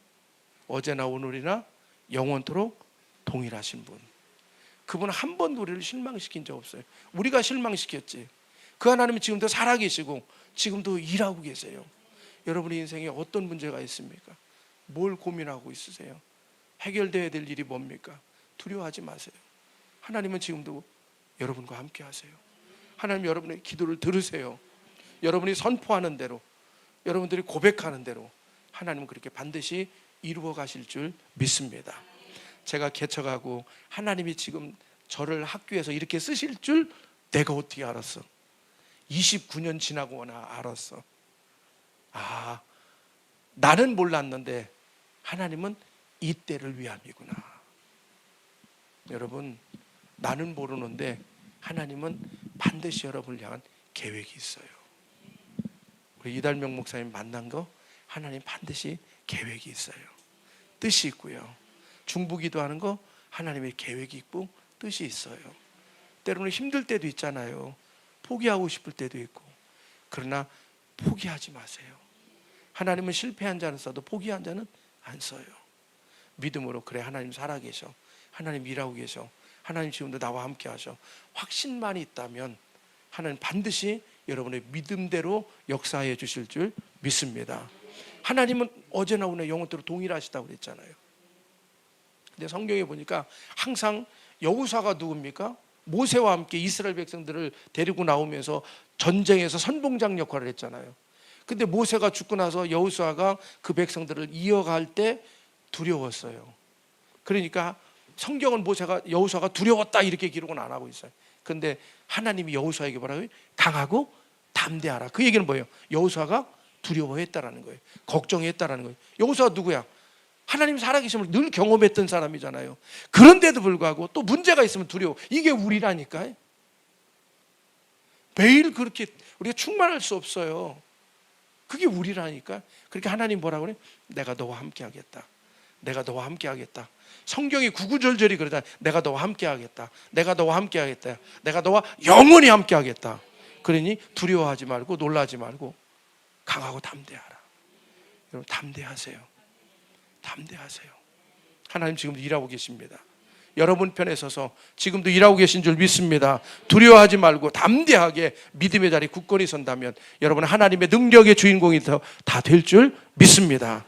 B: 어제나 오늘이나 영원토록 동일하신 분. 그분은 한 번도 우리를 실망시킨 적 없어요. 우리가 실망시켰지. 그 하나님은 지금도 살아계시고 지금도 일하고 계세요. 여러분의 인생에 어떤 문제가 있습니까? 뭘 고민하고 있으세요? 해결돼야 될 일이 뭡니까? 두려워하지 마세요. 하나님은 지금도 여러분과 함께 하세요. 하나님 여러분의 기도를 들으세요. 여러분이 선포하는 대로, 여러분들이 고백하는 대로 하나님은 그렇게 반드시 이루어 가실 줄 믿습니다. 제가 개척하고 하나님이 지금 저를 학교에서 이렇게 쓰실 줄 내가 어떻게 알았어? 29년 지나고나 알았어. 나는 몰랐는데 하나님은 이때를 위함이구나. 여러분, 나는 모르는데 하나님은 반드시 여러분을 향한 계획이 있어요. 우리 이달명 목사님 만난 거 하나님 반드시 계획이 있어요. 뜻이 있고요. 중보기도 하는 거 하나님의 계획이 있고 뜻이 있어요. 때로는 힘들 때도 있잖아요. 포기하고 싶을 때도 있고. 그러나 포기하지 마세요. 하나님은 실패한 자는 써도 포기한 자는 안 써요. 믿음으로, 그래, 하나님 살아계셔, 하나님 일하고 계셔, 하나님 지금도 나와 함께 하셔, 확신만 있다면 하나님 반드시 여러분의 믿음대로 역사해 주실 줄 믿습니다. 하나님은 어제나 오늘 영원토록 동일하시다고 그랬잖아요. 근데 성경에 보니까 항상 여호수아가 누굽니까? 모세와 함께 이스라엘 백성들을 데리고 나오면서 전쟁에서 선봉장 역할을 했잖아요. 근데 모세가 죽고 나서 여호수아가 그 백성들을 이어갈 때 두려웠어요. 그러니까 성경은 여호수아가 두려웠다 이렇게 기록은 안 하고 있어요. 그런데 하나님이 여호수아에게 뭐라고요? 강하고 담대하라. 그 얘기는 뭐예요? 여호수아가 두려워했다라는 거예요. 걱정했다라는 거예요. 여호수아가 누구야? 하나님 살아계심을 늘 경험했던 사람이잖아요. 그런데도 불구하고 또 문제가 있으면 두려워. 이게 우리라니까요. 매일 그렇게 우리가 충만할 수 없어요. 그게 우리라니까. 그렇게 하나님 뭐라고 그래? 내가 너와 함께 하겠다. 내가 너와 함께 하겠다. 성경이 구구절절히 그러다. 내가 너와 함께 하겠다. 내가 너와 함께 하겠다. 내가 너와 영원히 함께 하겠다. 그러니 두려워하지 말고 놀라지 말고 강하고 담대하라. 여러분, 담대하세요. 담대하세요. 하나님 지금 일하고 계십니다. 여러분 편에 서서 지금도 일하고 계신 줄 믿습니다. 두려워하지 말고 담대하게 믿음의 자리 굳건히 선다면 여러분 하나님의 능력의 주인공이 다 될 줄 믿습니다.